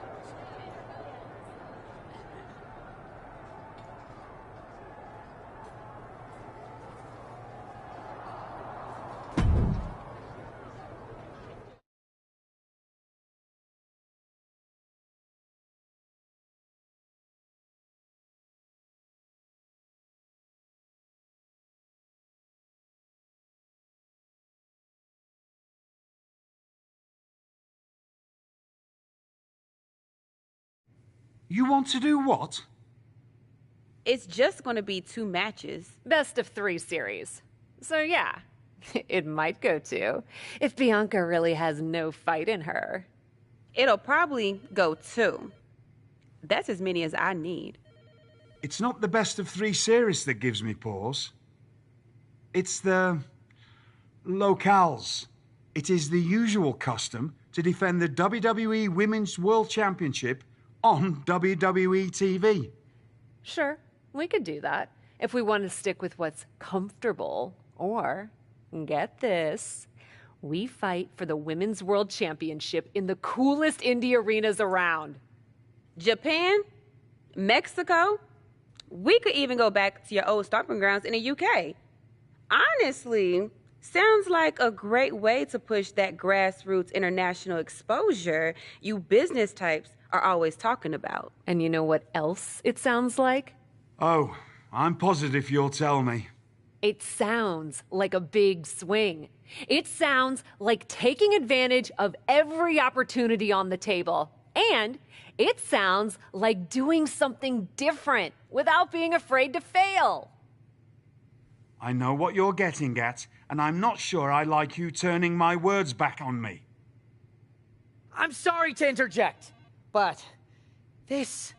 You want to do what? It's just going to be 2 matches. Best of 3 series. So yeah, it might go 2, if Bianca really has no fight in her. It'll probably go 2. That's as many as I need. It's not the best of 3 series that gives me pause. It's the locales. It is the usual custom to defend the WWE Women's World Championship on WWE TV. Sure, we could do that if we want to stick with what's comfortable. Or, get this, we fight for the Women's World Championship in the coolest indie arenas around. Japan? Mexico? We could even go back to your old stomping grounds in the UK. Honestly, sounds like a great way to push that grassroots international exposure you business types are always talking about. And you know what else it sounds like? Oh, I'm positive you'll tell me. It sounds like a big swing. It sounds like taking advantage of every opportunity on the table. And it sounds like doing something different without being afraid to fail. I know what you're getting at, and I'm not sure I like you turning my words back on me. I'm sorry to interject, but this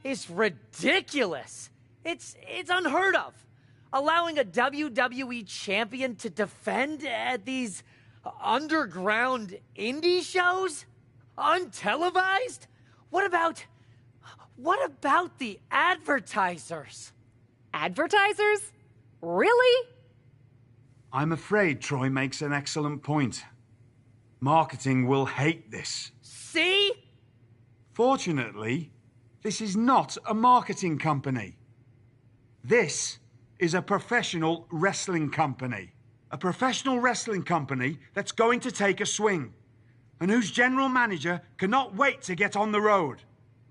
is ridiculous. It's unheard of. Allowing a WWE champion to defend at these underground indie shows? Untelevised? What about the advertisers? Advertisers? Really? I'm afraid Troy makes an excellent point. Marketing will hate this. See? Fortunately, this is not a marketing company. This is a professional wrestling company. A professional wrestling company that's going to take a swing, and whose general manager cannot wait to get on the road.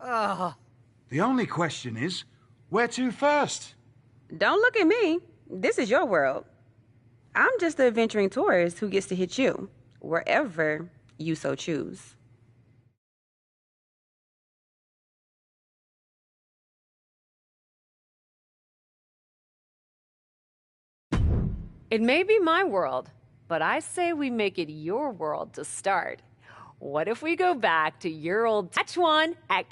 The only question is, where to first? Don't look at me. This is your world. I'm just the adventuring tourist who gets to hit you, wherever you so choose. It may be my world, but I say we make it your world to start. What if we go back to your old match one at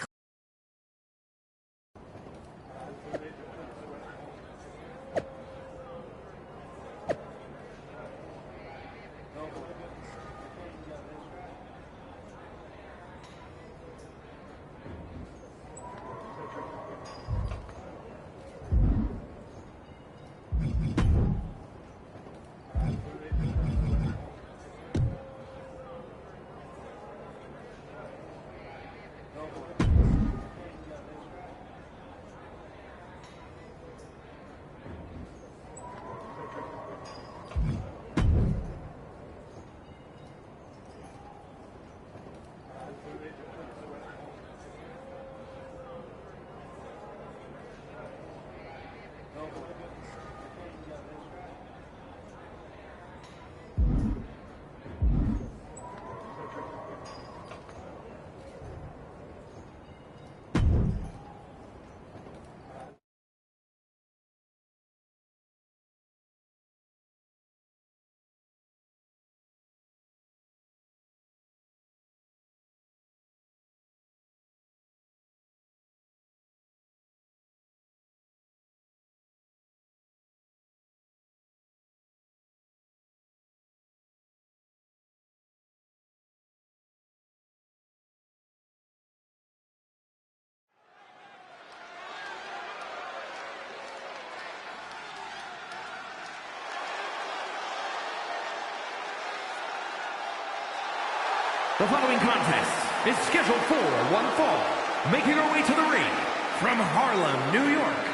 The following contest is scheduled for one fall. Making her way to the ring from Harlem, New York,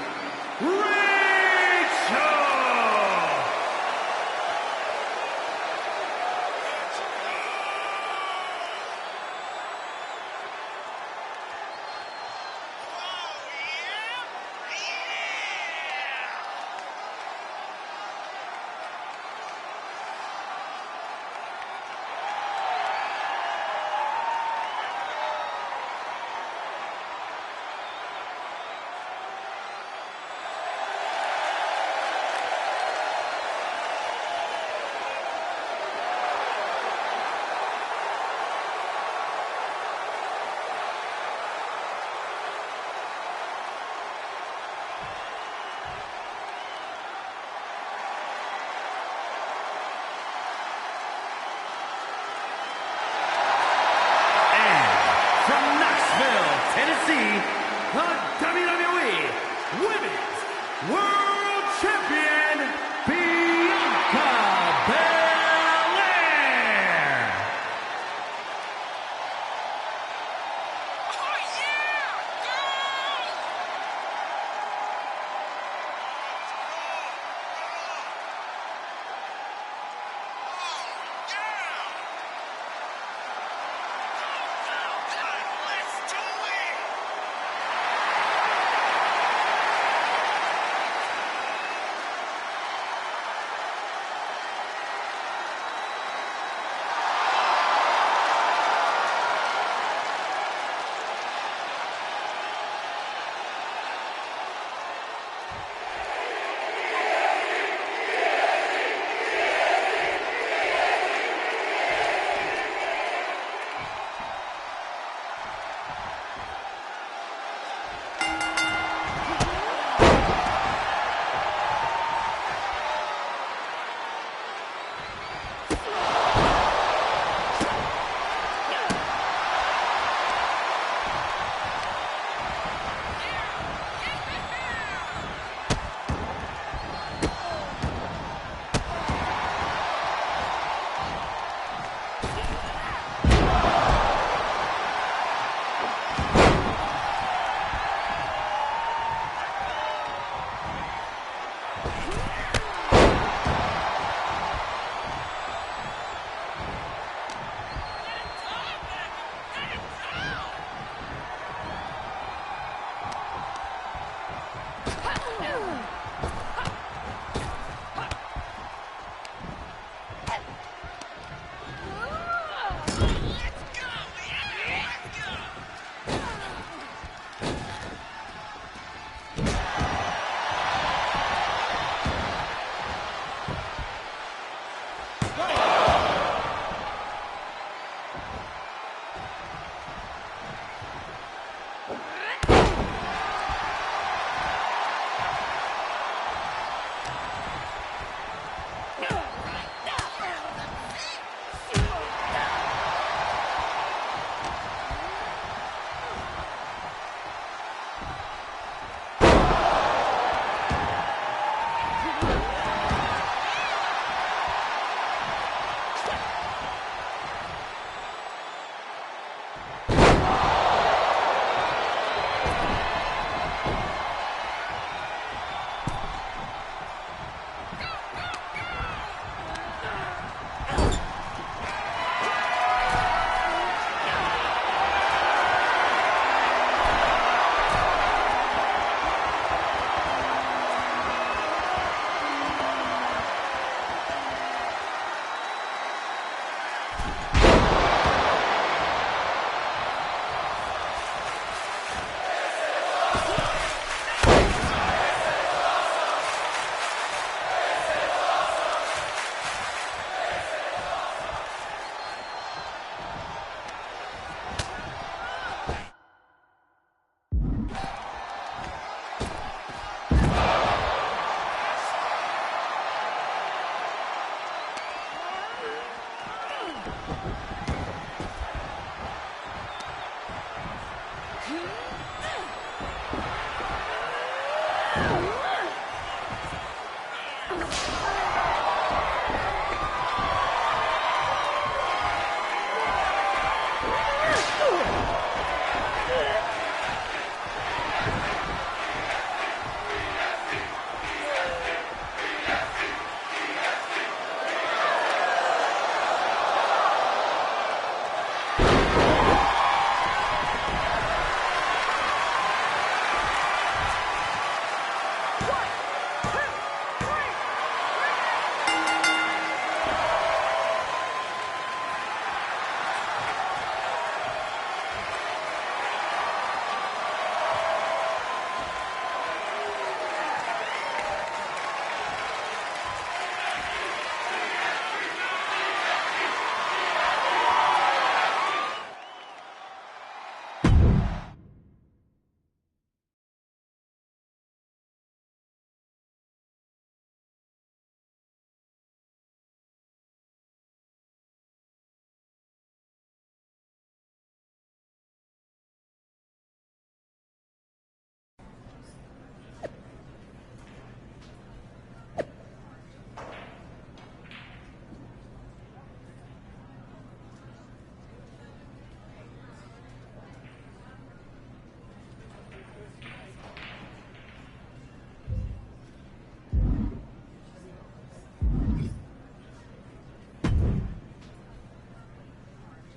Rachel! Tennessee, the WWE Women's World Champion, Bianca Belair. Oh, yeah!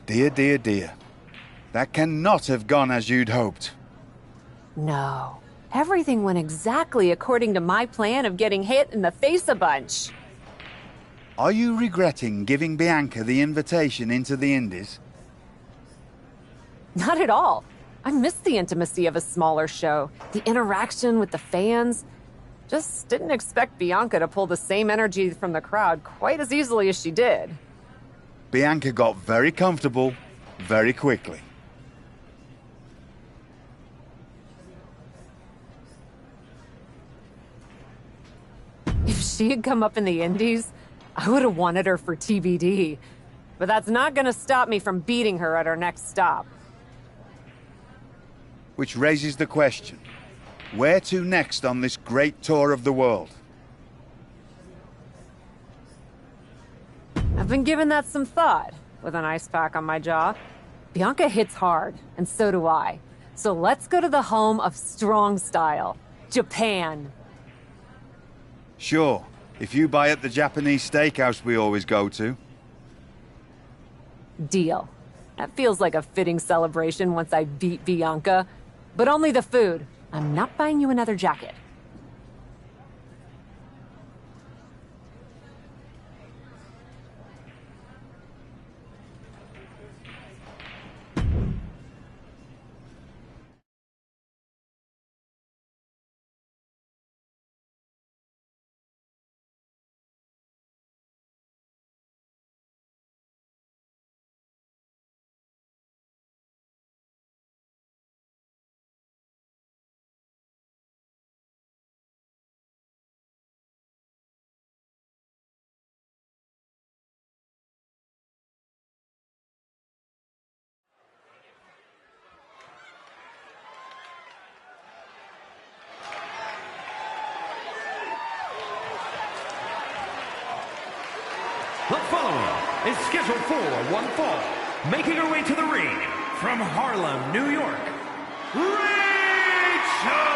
Dear, dear, dear. That cannot have gone as you'd hoped. No. Everything went exactly according to my plan of getting hit in the face a bunch. Are you regretting giving Bianca the invitation into the Indies? Not at all. I miss the intimacy of a smaller show, the interaction with the fans. Just didn't expect Bianca to pull the same energy from the crowd quite as easily as she did. Bianca got very comfortable very quickly. If she had come up in the Indies, I would have wanted her for TBD. But that's not gonna stop me from beating her at our next stop. Which raises the question, where to next on this great tour of the world? I've been giving that some thought, with an ice pack on my jaw. Bianca hits hard, and so do I. So let's go to the home of strong style, Japan. Sure, if you buy at the Japanese steakhouse we always go to. Deal. That feels like a fitting celebration once I beat Bianca. But only the food. I'm not buying you another jacket. The following is scheduled for one fall, making her way to the ring from Harlem, New York, Rachel!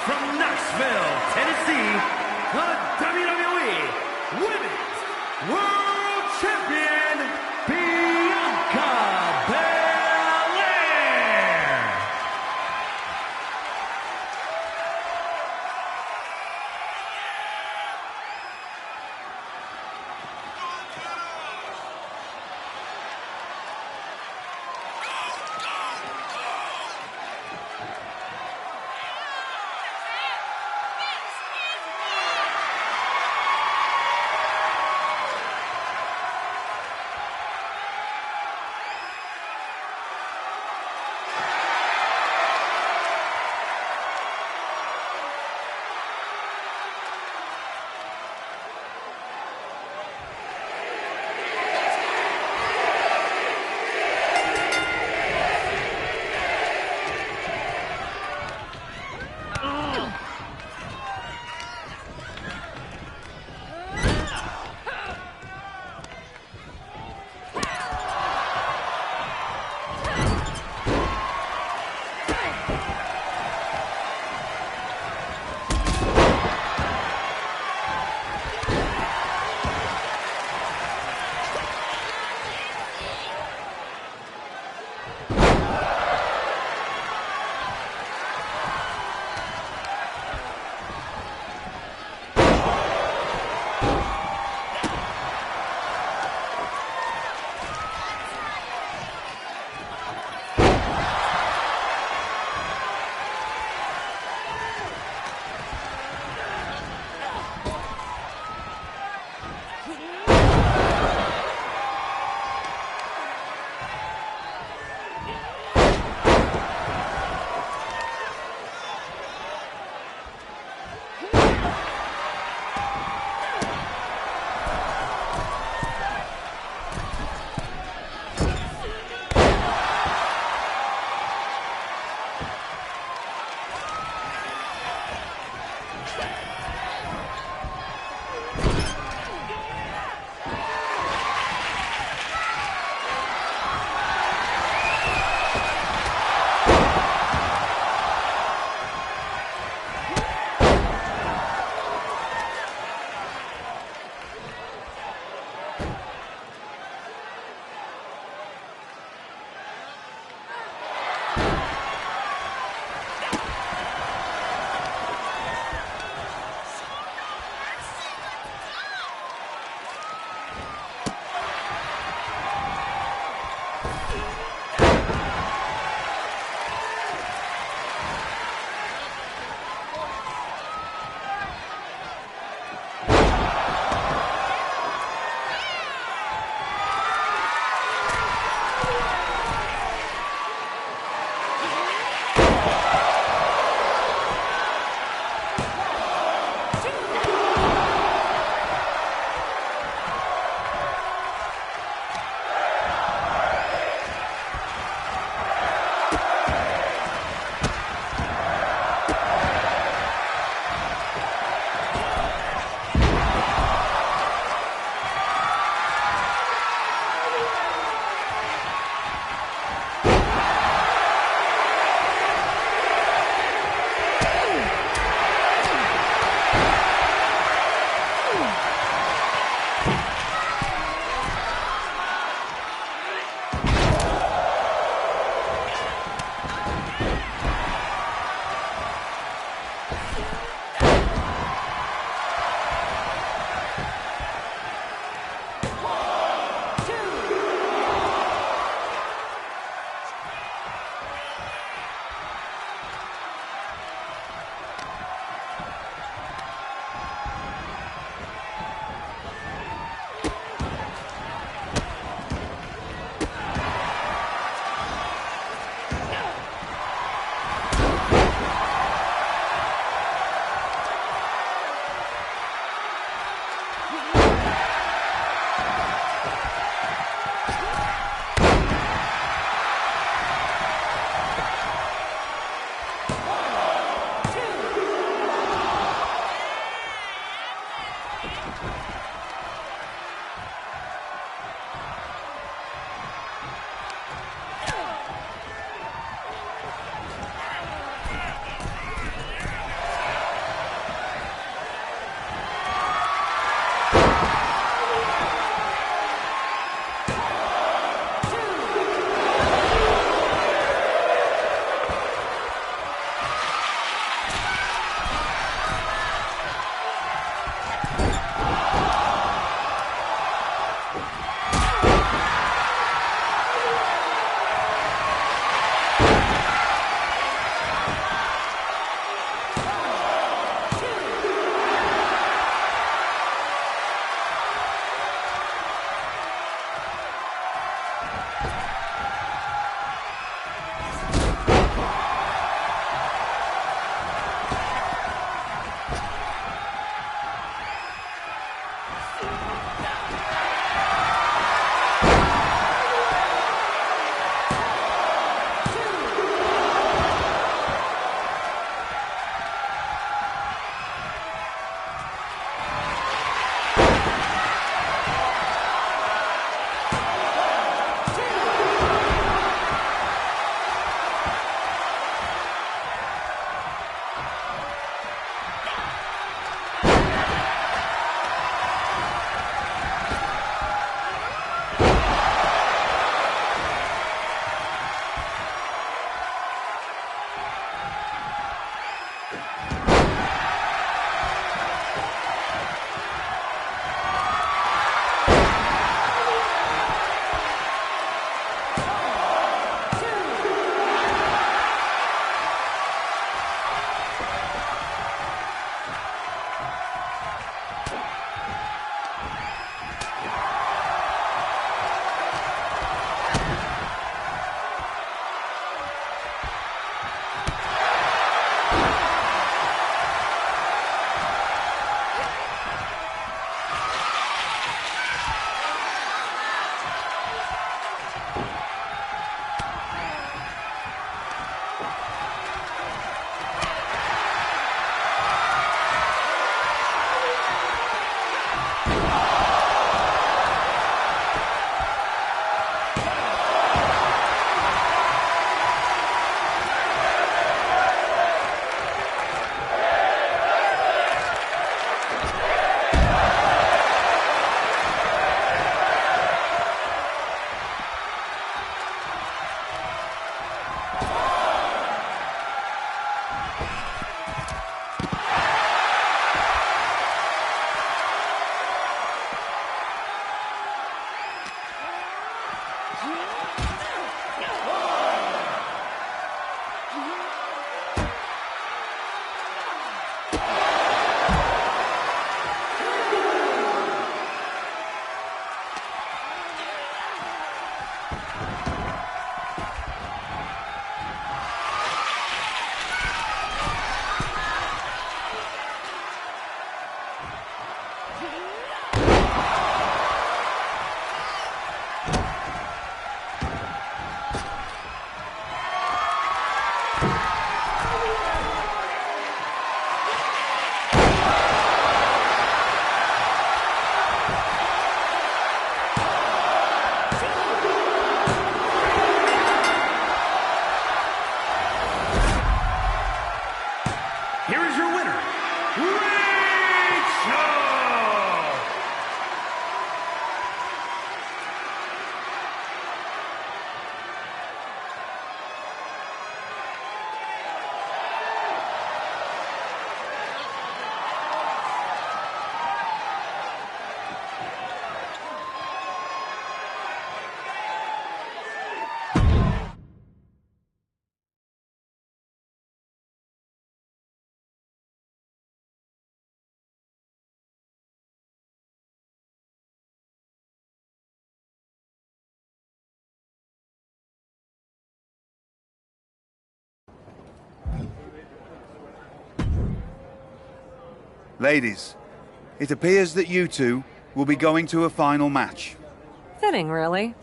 From Knoxville, Tennessee, the WWE Women's World Champion, Bianca Belair. Ladies, it appears that you two will be going to a final match. Fitting, really.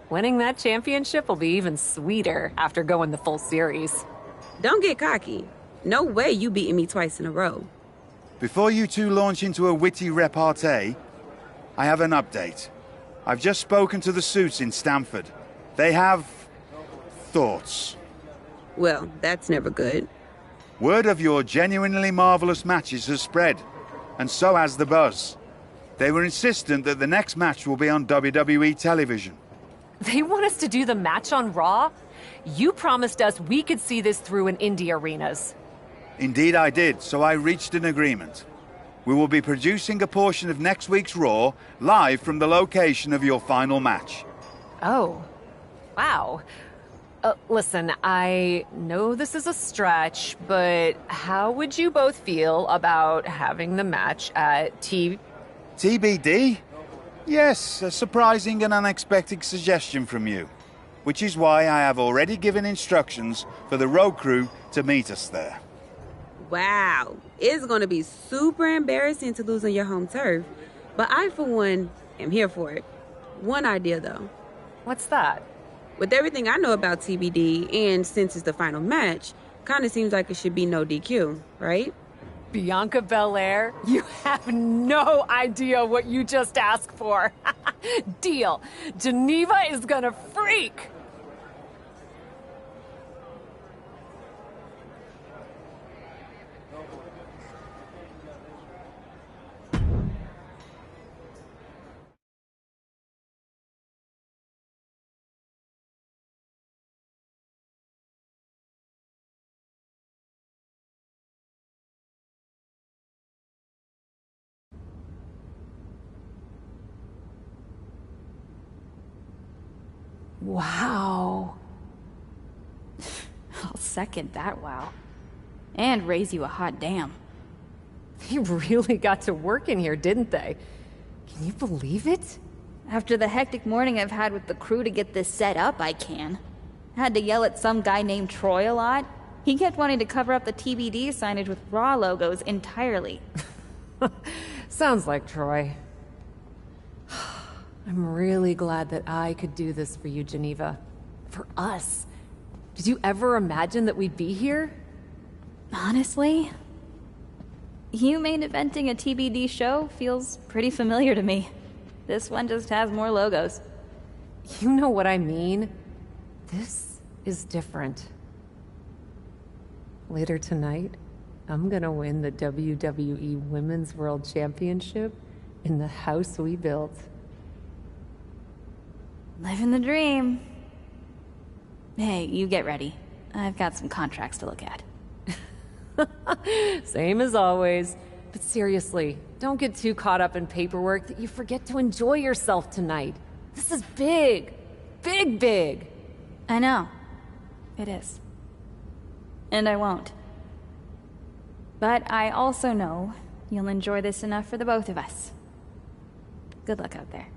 Winning that championship will be even sweeter after going the full series. Don't get cocky. No way you beating me twice in a row. Before you two launch into a witty repartee, I have an update. I've just spoken to the suits in Stamford. They have thoughts. Well, that's never good. Word of your genuinely marvelous matches has spread, and so has the buzz. They were insistent that the next match will be on WWE television. They want us to do the match on Raw? You promised us we could see this through in indie arenas. Indeed I did, so I reached an agreement. We will be producing a portion of next week's Raw live from the location of your final match. Oh, wow. Listen, I know this is a stretch, but how would you both feel about having the match at TBD? Yes, a surprising and unexpected suggestion from you. Which is why I have already given instructions for the road crew to meet us there. Wow, it's gonna be super embarrassing to lose on your home turf. But I, for one, am here for it. One idea, though. What's that? With everything I know about TBD, and since it's the final match, kinda seems like it should be no DQ, right? Bianca Belair? You have no idea what you just asked for. Deal. Geneva is gonna freak. Wow. I'll second that wow. And raise you a hot damn. They really got to work in here, didn't they? Can you believe it? After the hectic morning I've had with the crew to get this set up, I can. Had to yell at some guy named Troy a lot. He kept wanting to cover up the TBD signage with Raw logos entirely. Sounds like Troy. I'm really glad that I could do this for you, Geneva. For us. Did you ever imagine that we'd be here? Honestly, you main eventing a TBD show feels pretty familiar to me. This one just has more logos. You know what I mean? This is different. Later tonight, I'm gonna win the WWE Women's World Championship in the house we built. Living the dream. Hey, you get ready. I've got some contracts to look at. Same as always. But seriously, don't get too caught up in paperwork that you forget to enjoy yourself tonight. This is big. Big, big. I know. It is. And I won't. But I also know you'll enjoy this enough for the both of us. Good luck out there.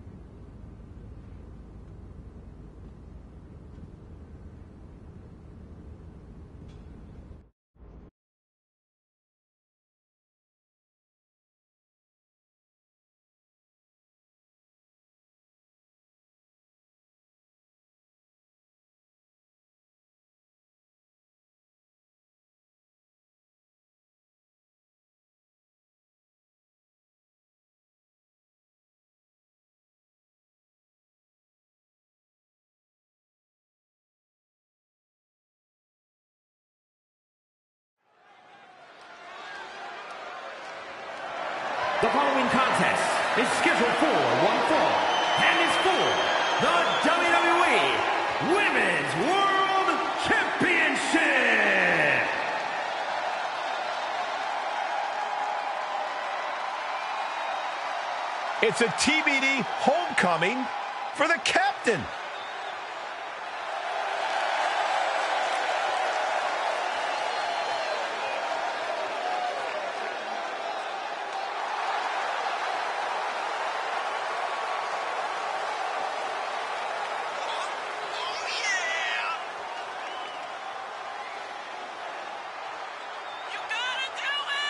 The following contest is scheduled for one fall and is for the WWE Women's World Championship. It's a TBD homecoming for the captain.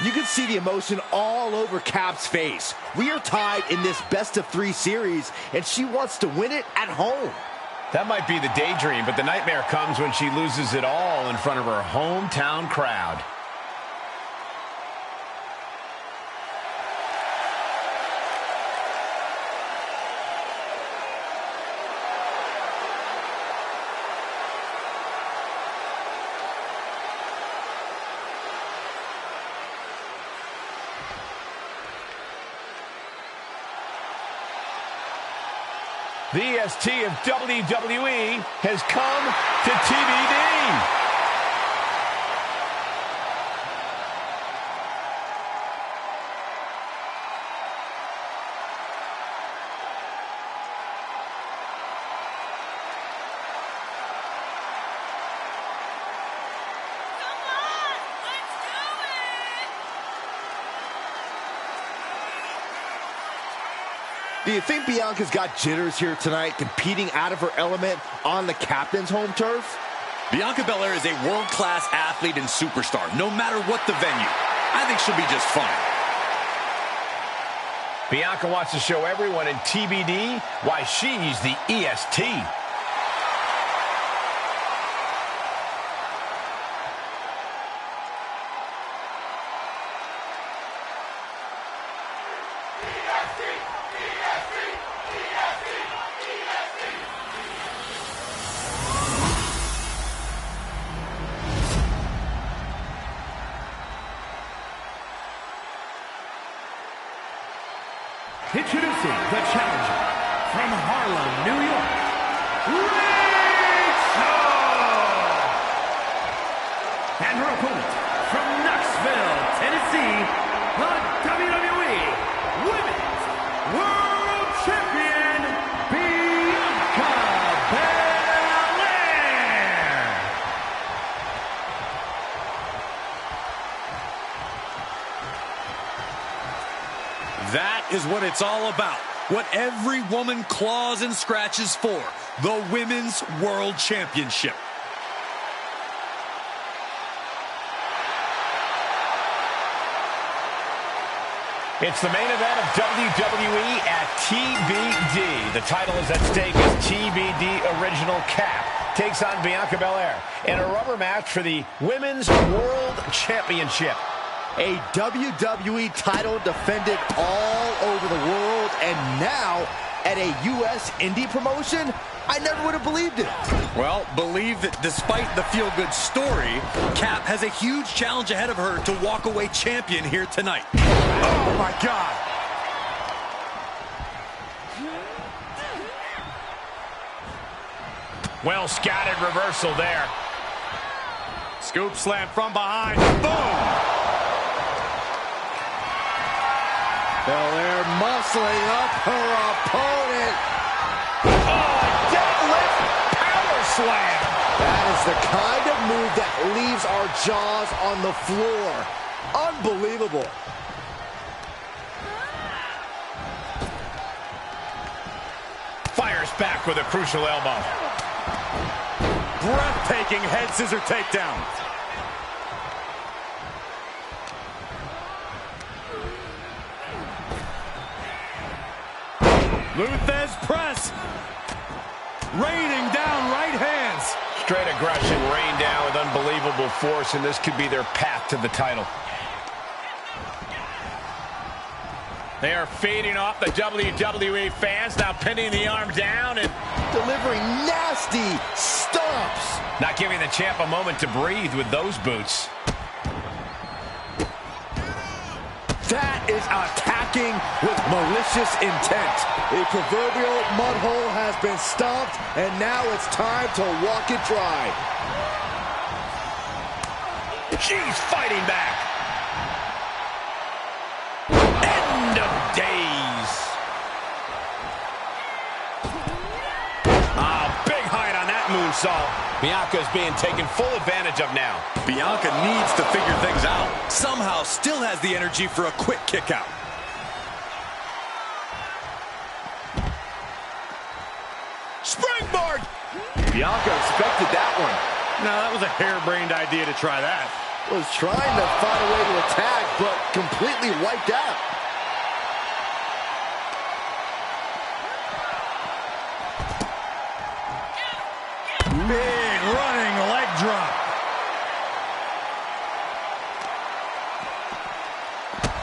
You can see the emotion all over Cap's face. We are tied in this best-of-3 series, and she wants to win it at home. That might be the daydream, but the nightmare comes when she loses it all in front of her hometown crowd. The EST of WWE has come to TBD. Do you think Bianca's got jitters here tonight, competing out of her element on the captain's home turf? Bianca Belair is a world-class athlete and superstar, no matter what the venue. I think she'll be just fine. Bianca wants to show everyone in TBD why she's the EST. Introducing the challenger from Harlem, New York, Rachel! And her opponent from Knoxville, Tennessee, the WWE Women's World Champion, Bianca Belair! That is what it's all about. What every woman claws and scratches for. The Women's World Championship. It's the main event of WWE at TBD. The title is at stake as TBD Original Cap takes on Bianca Belair in a rubber match for the Women's World Championship. A WWE title defended all over the world, and now at a U.S. indie promotion? I never would have believed it. Well, believe that despite the feel-good story, Cap has a huge challenge ahead of her to walk away champion here tonight. Oh, my God. Well scattered reversal there. Scoop slam from behind. Boom! Belair muscling up her opponent. Oh, deadlift power slam. That is the kind of move that leaves our jaws on the floor. Unbelievable. Fires back with a crucial elbow. Breathtaking head scissor takedown. Luthez press. Raining down right hands. Straight aggression rained down with unbelievable force, and this could be their path to the title. They are feeding off the WWE fans, now pinning the arm down and delivering nasty stomps. Not giving the champ a moment to breathe with those boots. That is attacking with malicious intent. A proverbial mud hole has been stomped, and now it's time to walk it dry. She's fighting back. End of days. Big height on that moonsault. Bianca's being taken full advantage of now. Bianca needs to figure things out. Somehow still has the energy for a quick kick out. Springboard! Bianca expected that one. No, that was a harebrained idea to try that. Was trying to find a way to attack, but completely wiped out. Big running leg drop.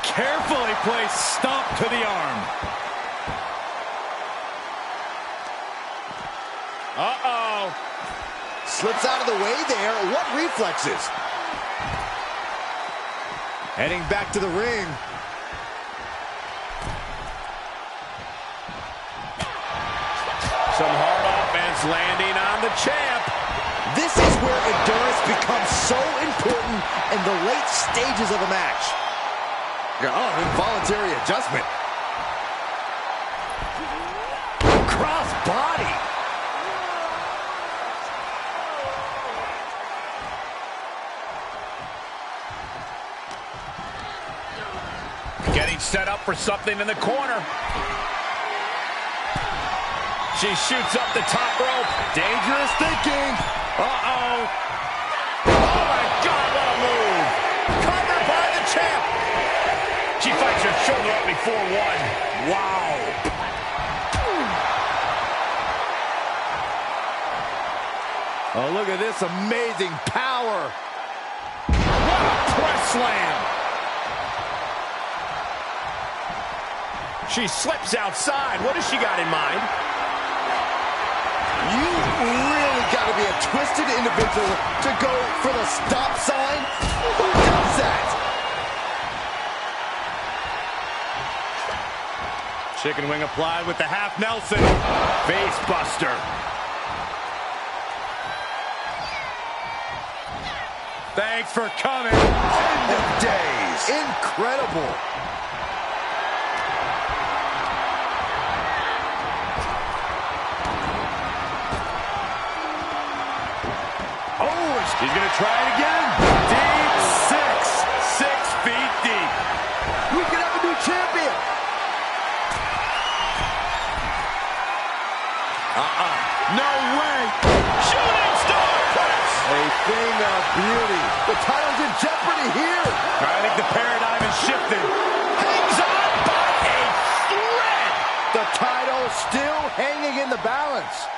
Carefully placed stomp to the arm. Uh-oh. Slips out of the way there. What reflexes? Heading back to the ring. Some hard offense landing on the champ. This is where endurance becomes so important in the late stages of a match. Oh, involuntary adjustment. Cross body. Getting set up for something in the corner. She shoots up the top rope. Dangerous thinking. Uh-oh. Oh, my God, what a move. Covered by the champ. She fights her shoulder up before one. Wow. Oh, look at this amazing power. What a press slam. She slips outside. What has she got in mind? You really got to be a twisted individual to go for the stop sign. Who does that? Chicken wing applied with the half Nelson. Face buster. Thanks for coming. End of days. Incredible. He's going to try it again. Deep 6 feet deep. We could have a new champion. beauty. The title's in jeopardy here. I think the paradigm has shifted. Hangs on by a thread. The title still hanging in the balance.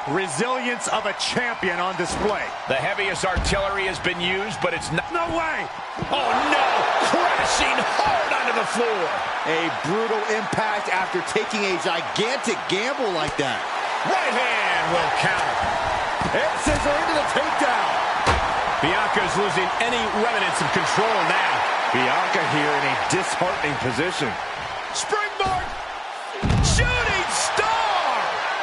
Resilience of a champion on display. The heaviest artillery has been used, but it's not. No way! Oh no! Crashing hard onto the floor. A brutal impact after taking a gigantic gamble like that. Right hand will counter. And scissor into the takedown. Bianca's losing any remnants of control now. Bianca here in a disheartening position. Springboard! Shooting star!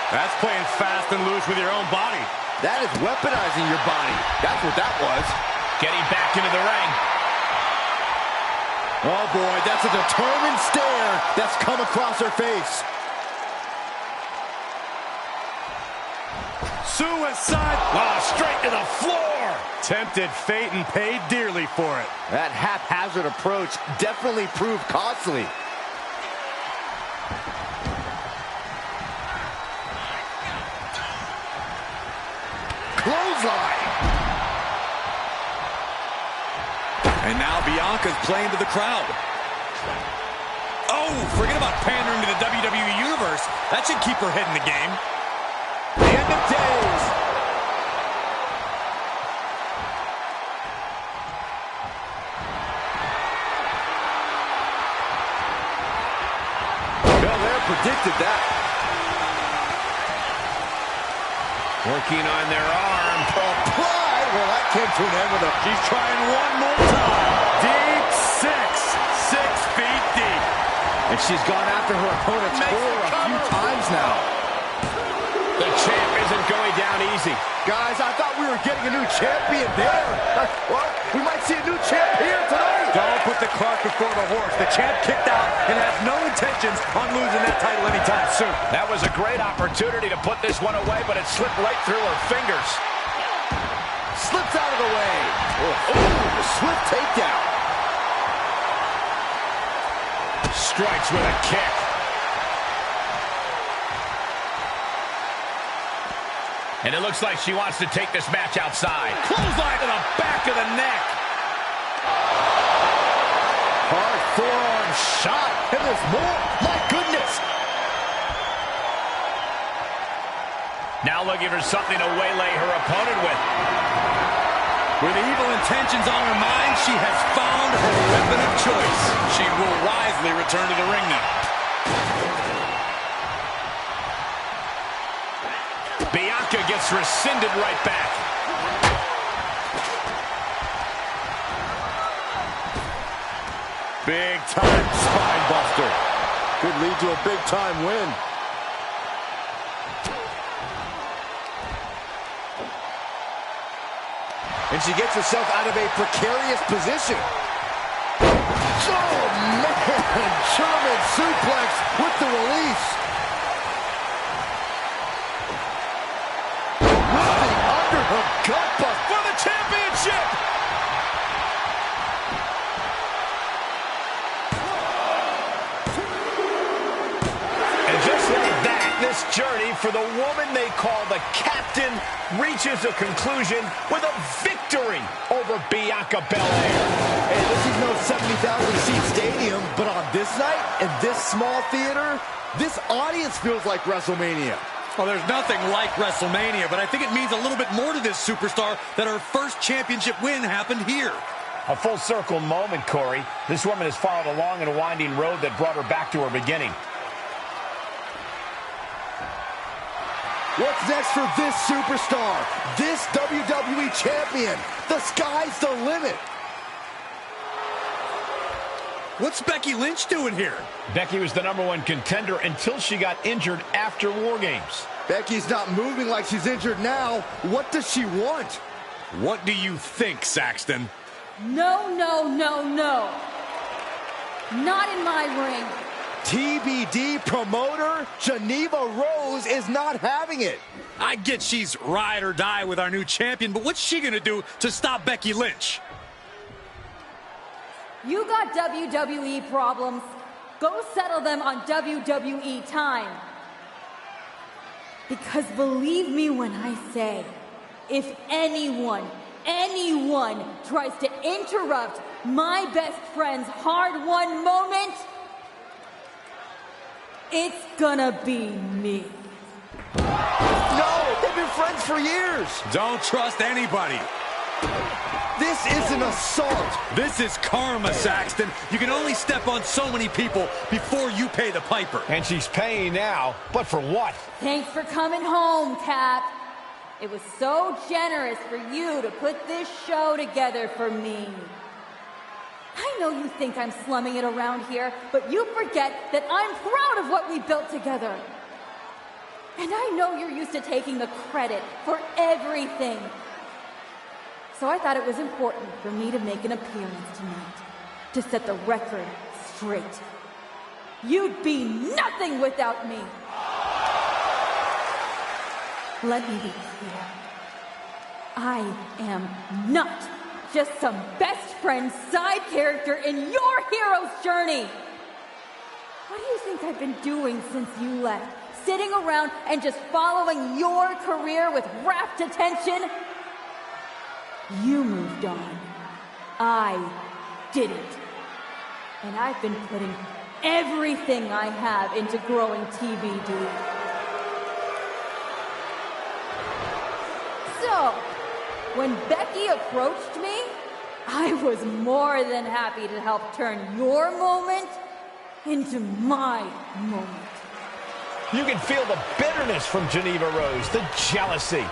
That's playing fast and loose with your own body. That is weaponizing your body. That's what that was. Getting back into the ring. Oh boy, that's a determined stare that's come across her face. Suicide! Oh, straight to the floor! Tempted fate and paid dearly for it. That haphazard approach definitely proved costly. Clothesline! And now Bianca's playing to the crowd. Oh, forget about pandering to the WWE Universe. That should keep her head in the game. The end of days. Belair predicted that. Working on their arm. Applied. Well, that came to an end with a... She's trying one more time. Deep six. 6 feet deep. And she's gone after her opponent's core a few times now. The champ isn't going down easy. Guys, I thought we were getting a new champion there. What? We might see a new champ here tonight. Don't put the cart before the horse. The champ kicked out and has no intentions on losing that title anytime soon. That was a great opportunity to put this one away, but it slipped right through her fingers. Slips out of the way. Oh, swift takedown. Strikes with a kick. And it looks like she wants to take this match outside. Clothesline to the back of the neck. Hard forearm shot. And there's more. My goodness. Now looking for something to waylay her opponent with. With evil intentions on her mind, she has found her weapon of choice. She will wisely return to the ring now. Bianca gets rescinded right back. Big time spine buster. Could lead to a big time win. And she gets herself out of a precarious position. Oh, man! German suplex with the release. Whipping under her gut bust for the championship! And just like that, this journey for the woman they call the Captain reaches a conclusion with a victory over Bianca Belair. Hey, this is no 70,000-seat stadium, but on this night, in this small theater, this audience feels like WrestleMania. Well, there's nothing like WrestleMania, but I think it means a little bit more to this superstar that her first championship win happened here. A full circle moment, Corey. This woman has followed a long and winding road that brought her back to her beginning. What's next for this superstar? This WWE champion? The sky's the limit. What's Becky Lynch doing here? Becky was the #1 contender until she got injured after War Games. Becky's not moving like she's injured now. What does she want? What do you think, Saxton? No, no, no, no. Not in my ring. TBD promoter Geneva Rose is not having it. I get she's ride or die with our new champion, but what's she gonna do to stop Becky Lynch? You got WWE problems. Go settle them on WWE time. Because believe me when I say, if anyone anyone tries to interrupt my best friend's hard-won moment, it's gonna be me. No, they've been friends for years. Don't trust anybody. This is an assault. This is karma, Saxton. You can only step on so many people before you pay the piper. And she's paying now, but for what? Thanks for coming home, Cap. It was so generous for you to put this show together for me. I know you think I'm slumming it around here, but you forget that I'm proud of what we built together. And I know you're used to taking the credit for everything. So I thought it was important for me to make an appearance tonight, to set the record straight. You'd be nothing without me. Let me be clear. I am not just some best friend side character in your hero's journey. What do you think I've been doing since you left? Sitting around and just following your career with rapt attention? You moved on. I didn't. And I've been putting everything I have into growing TBD. So, when Becky approached me, I was more than happy to help turn your moment into my moment. You can feel the bitterness from Geneva Rose, the jealousy.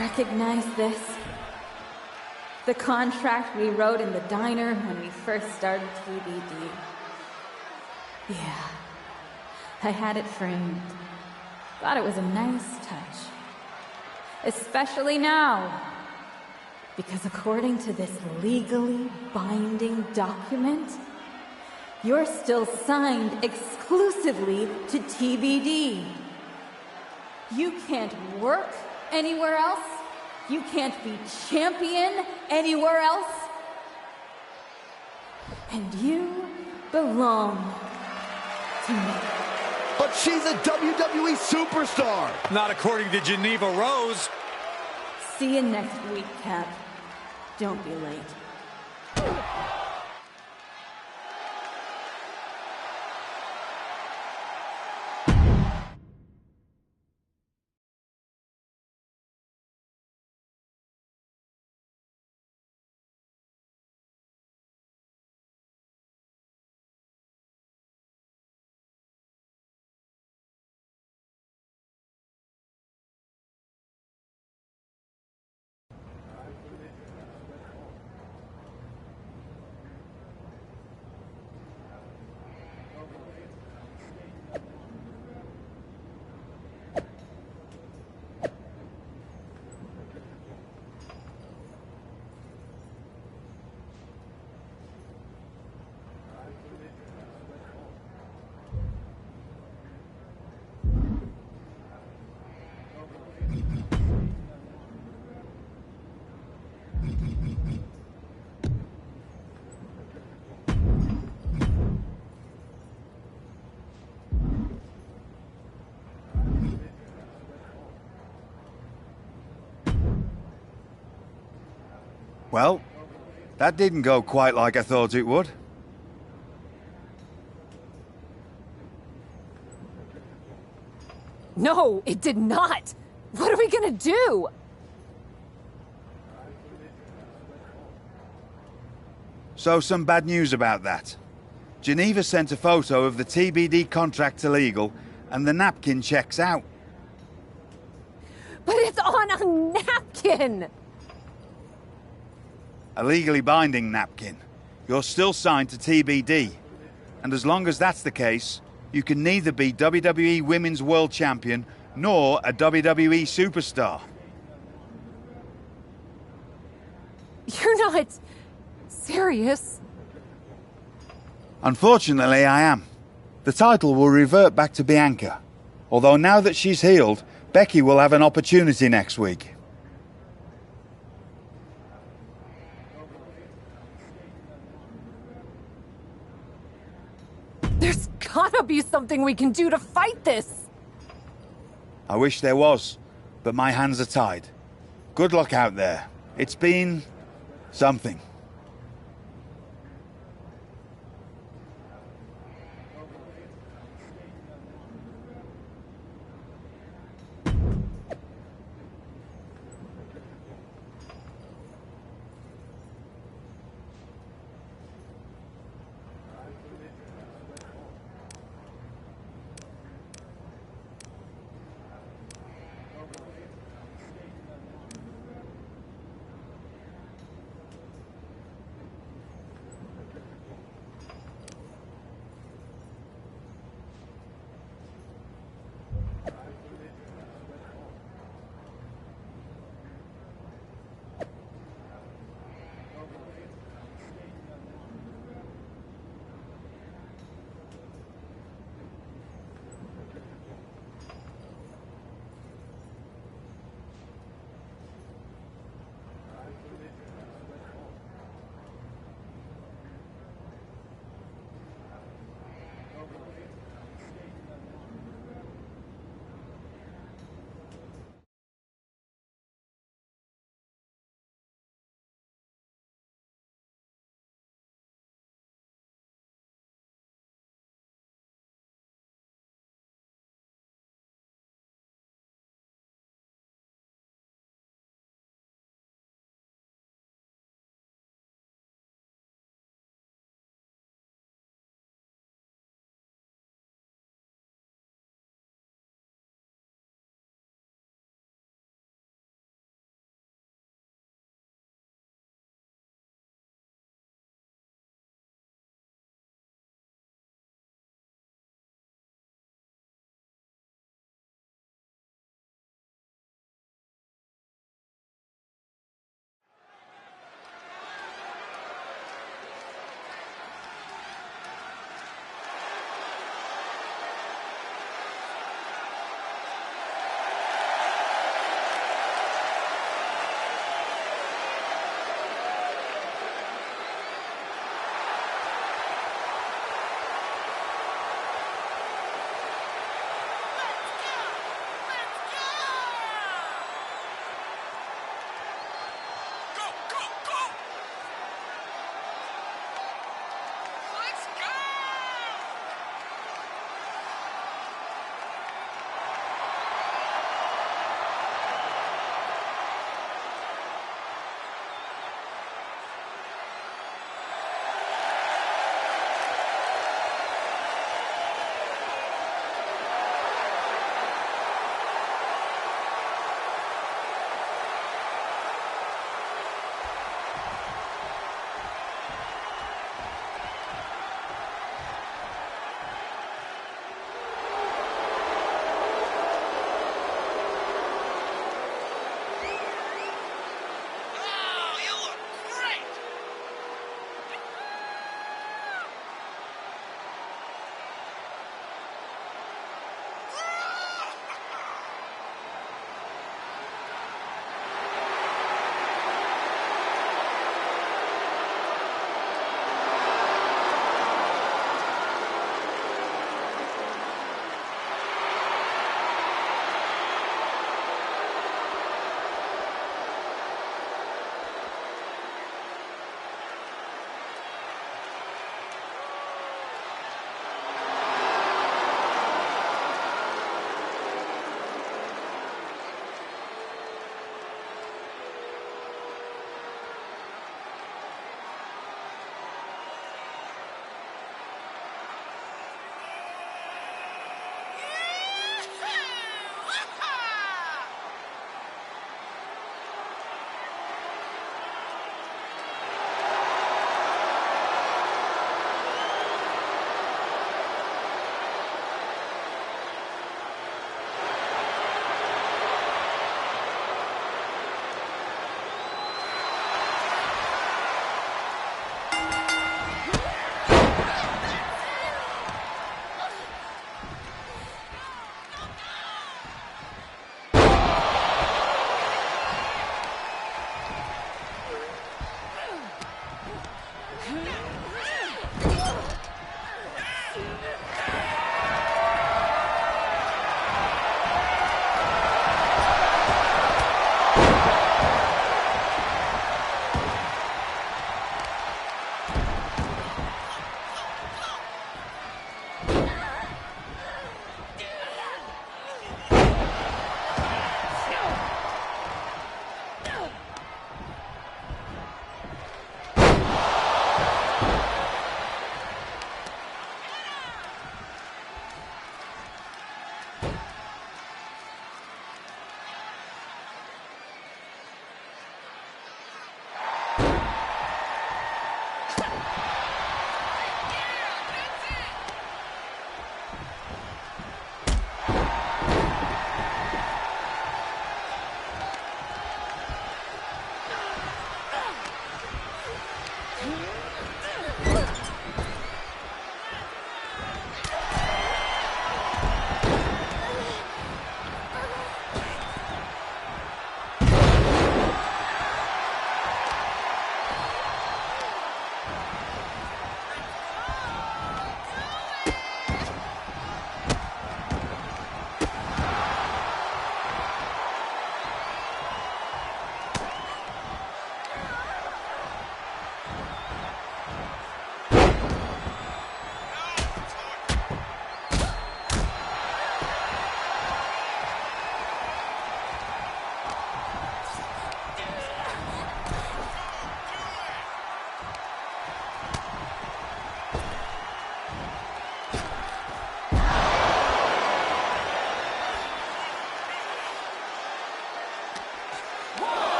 Recognize this? The contract we wrote in the diner when we first started TBD. Yeah, I had it framed. Thought it was a nice touch. Especially now. Because according to this legally binding document, you're still signed exclusively to TBD. You can't work anywhere else. You can't be champion anywhere else. And you belong to me. But she's a WWE superstar. Not according to Geneva Rose. See you next week, Cap. Don't be late. Well, that didn't go quite like I thought it would. No, it did not. What are we gonna do? So some bad news about that. Geneva sent a photo of the TBD contract to legal, and the napkin checks out. But it's on a napkin! A legally binding napkin. You're still signed to TBD. And as long as that's the case, you can neither be WWE Women's World Champion nor a WWE superstar. You're not serious. Unfortunately, I am. The title will revert back to Bianca. Although now that she's healed, Becky will have an opportunity next week. There's gotta be something we can do to fight this. I wish there was. but my hands are tied. Good luck out there. It's been something.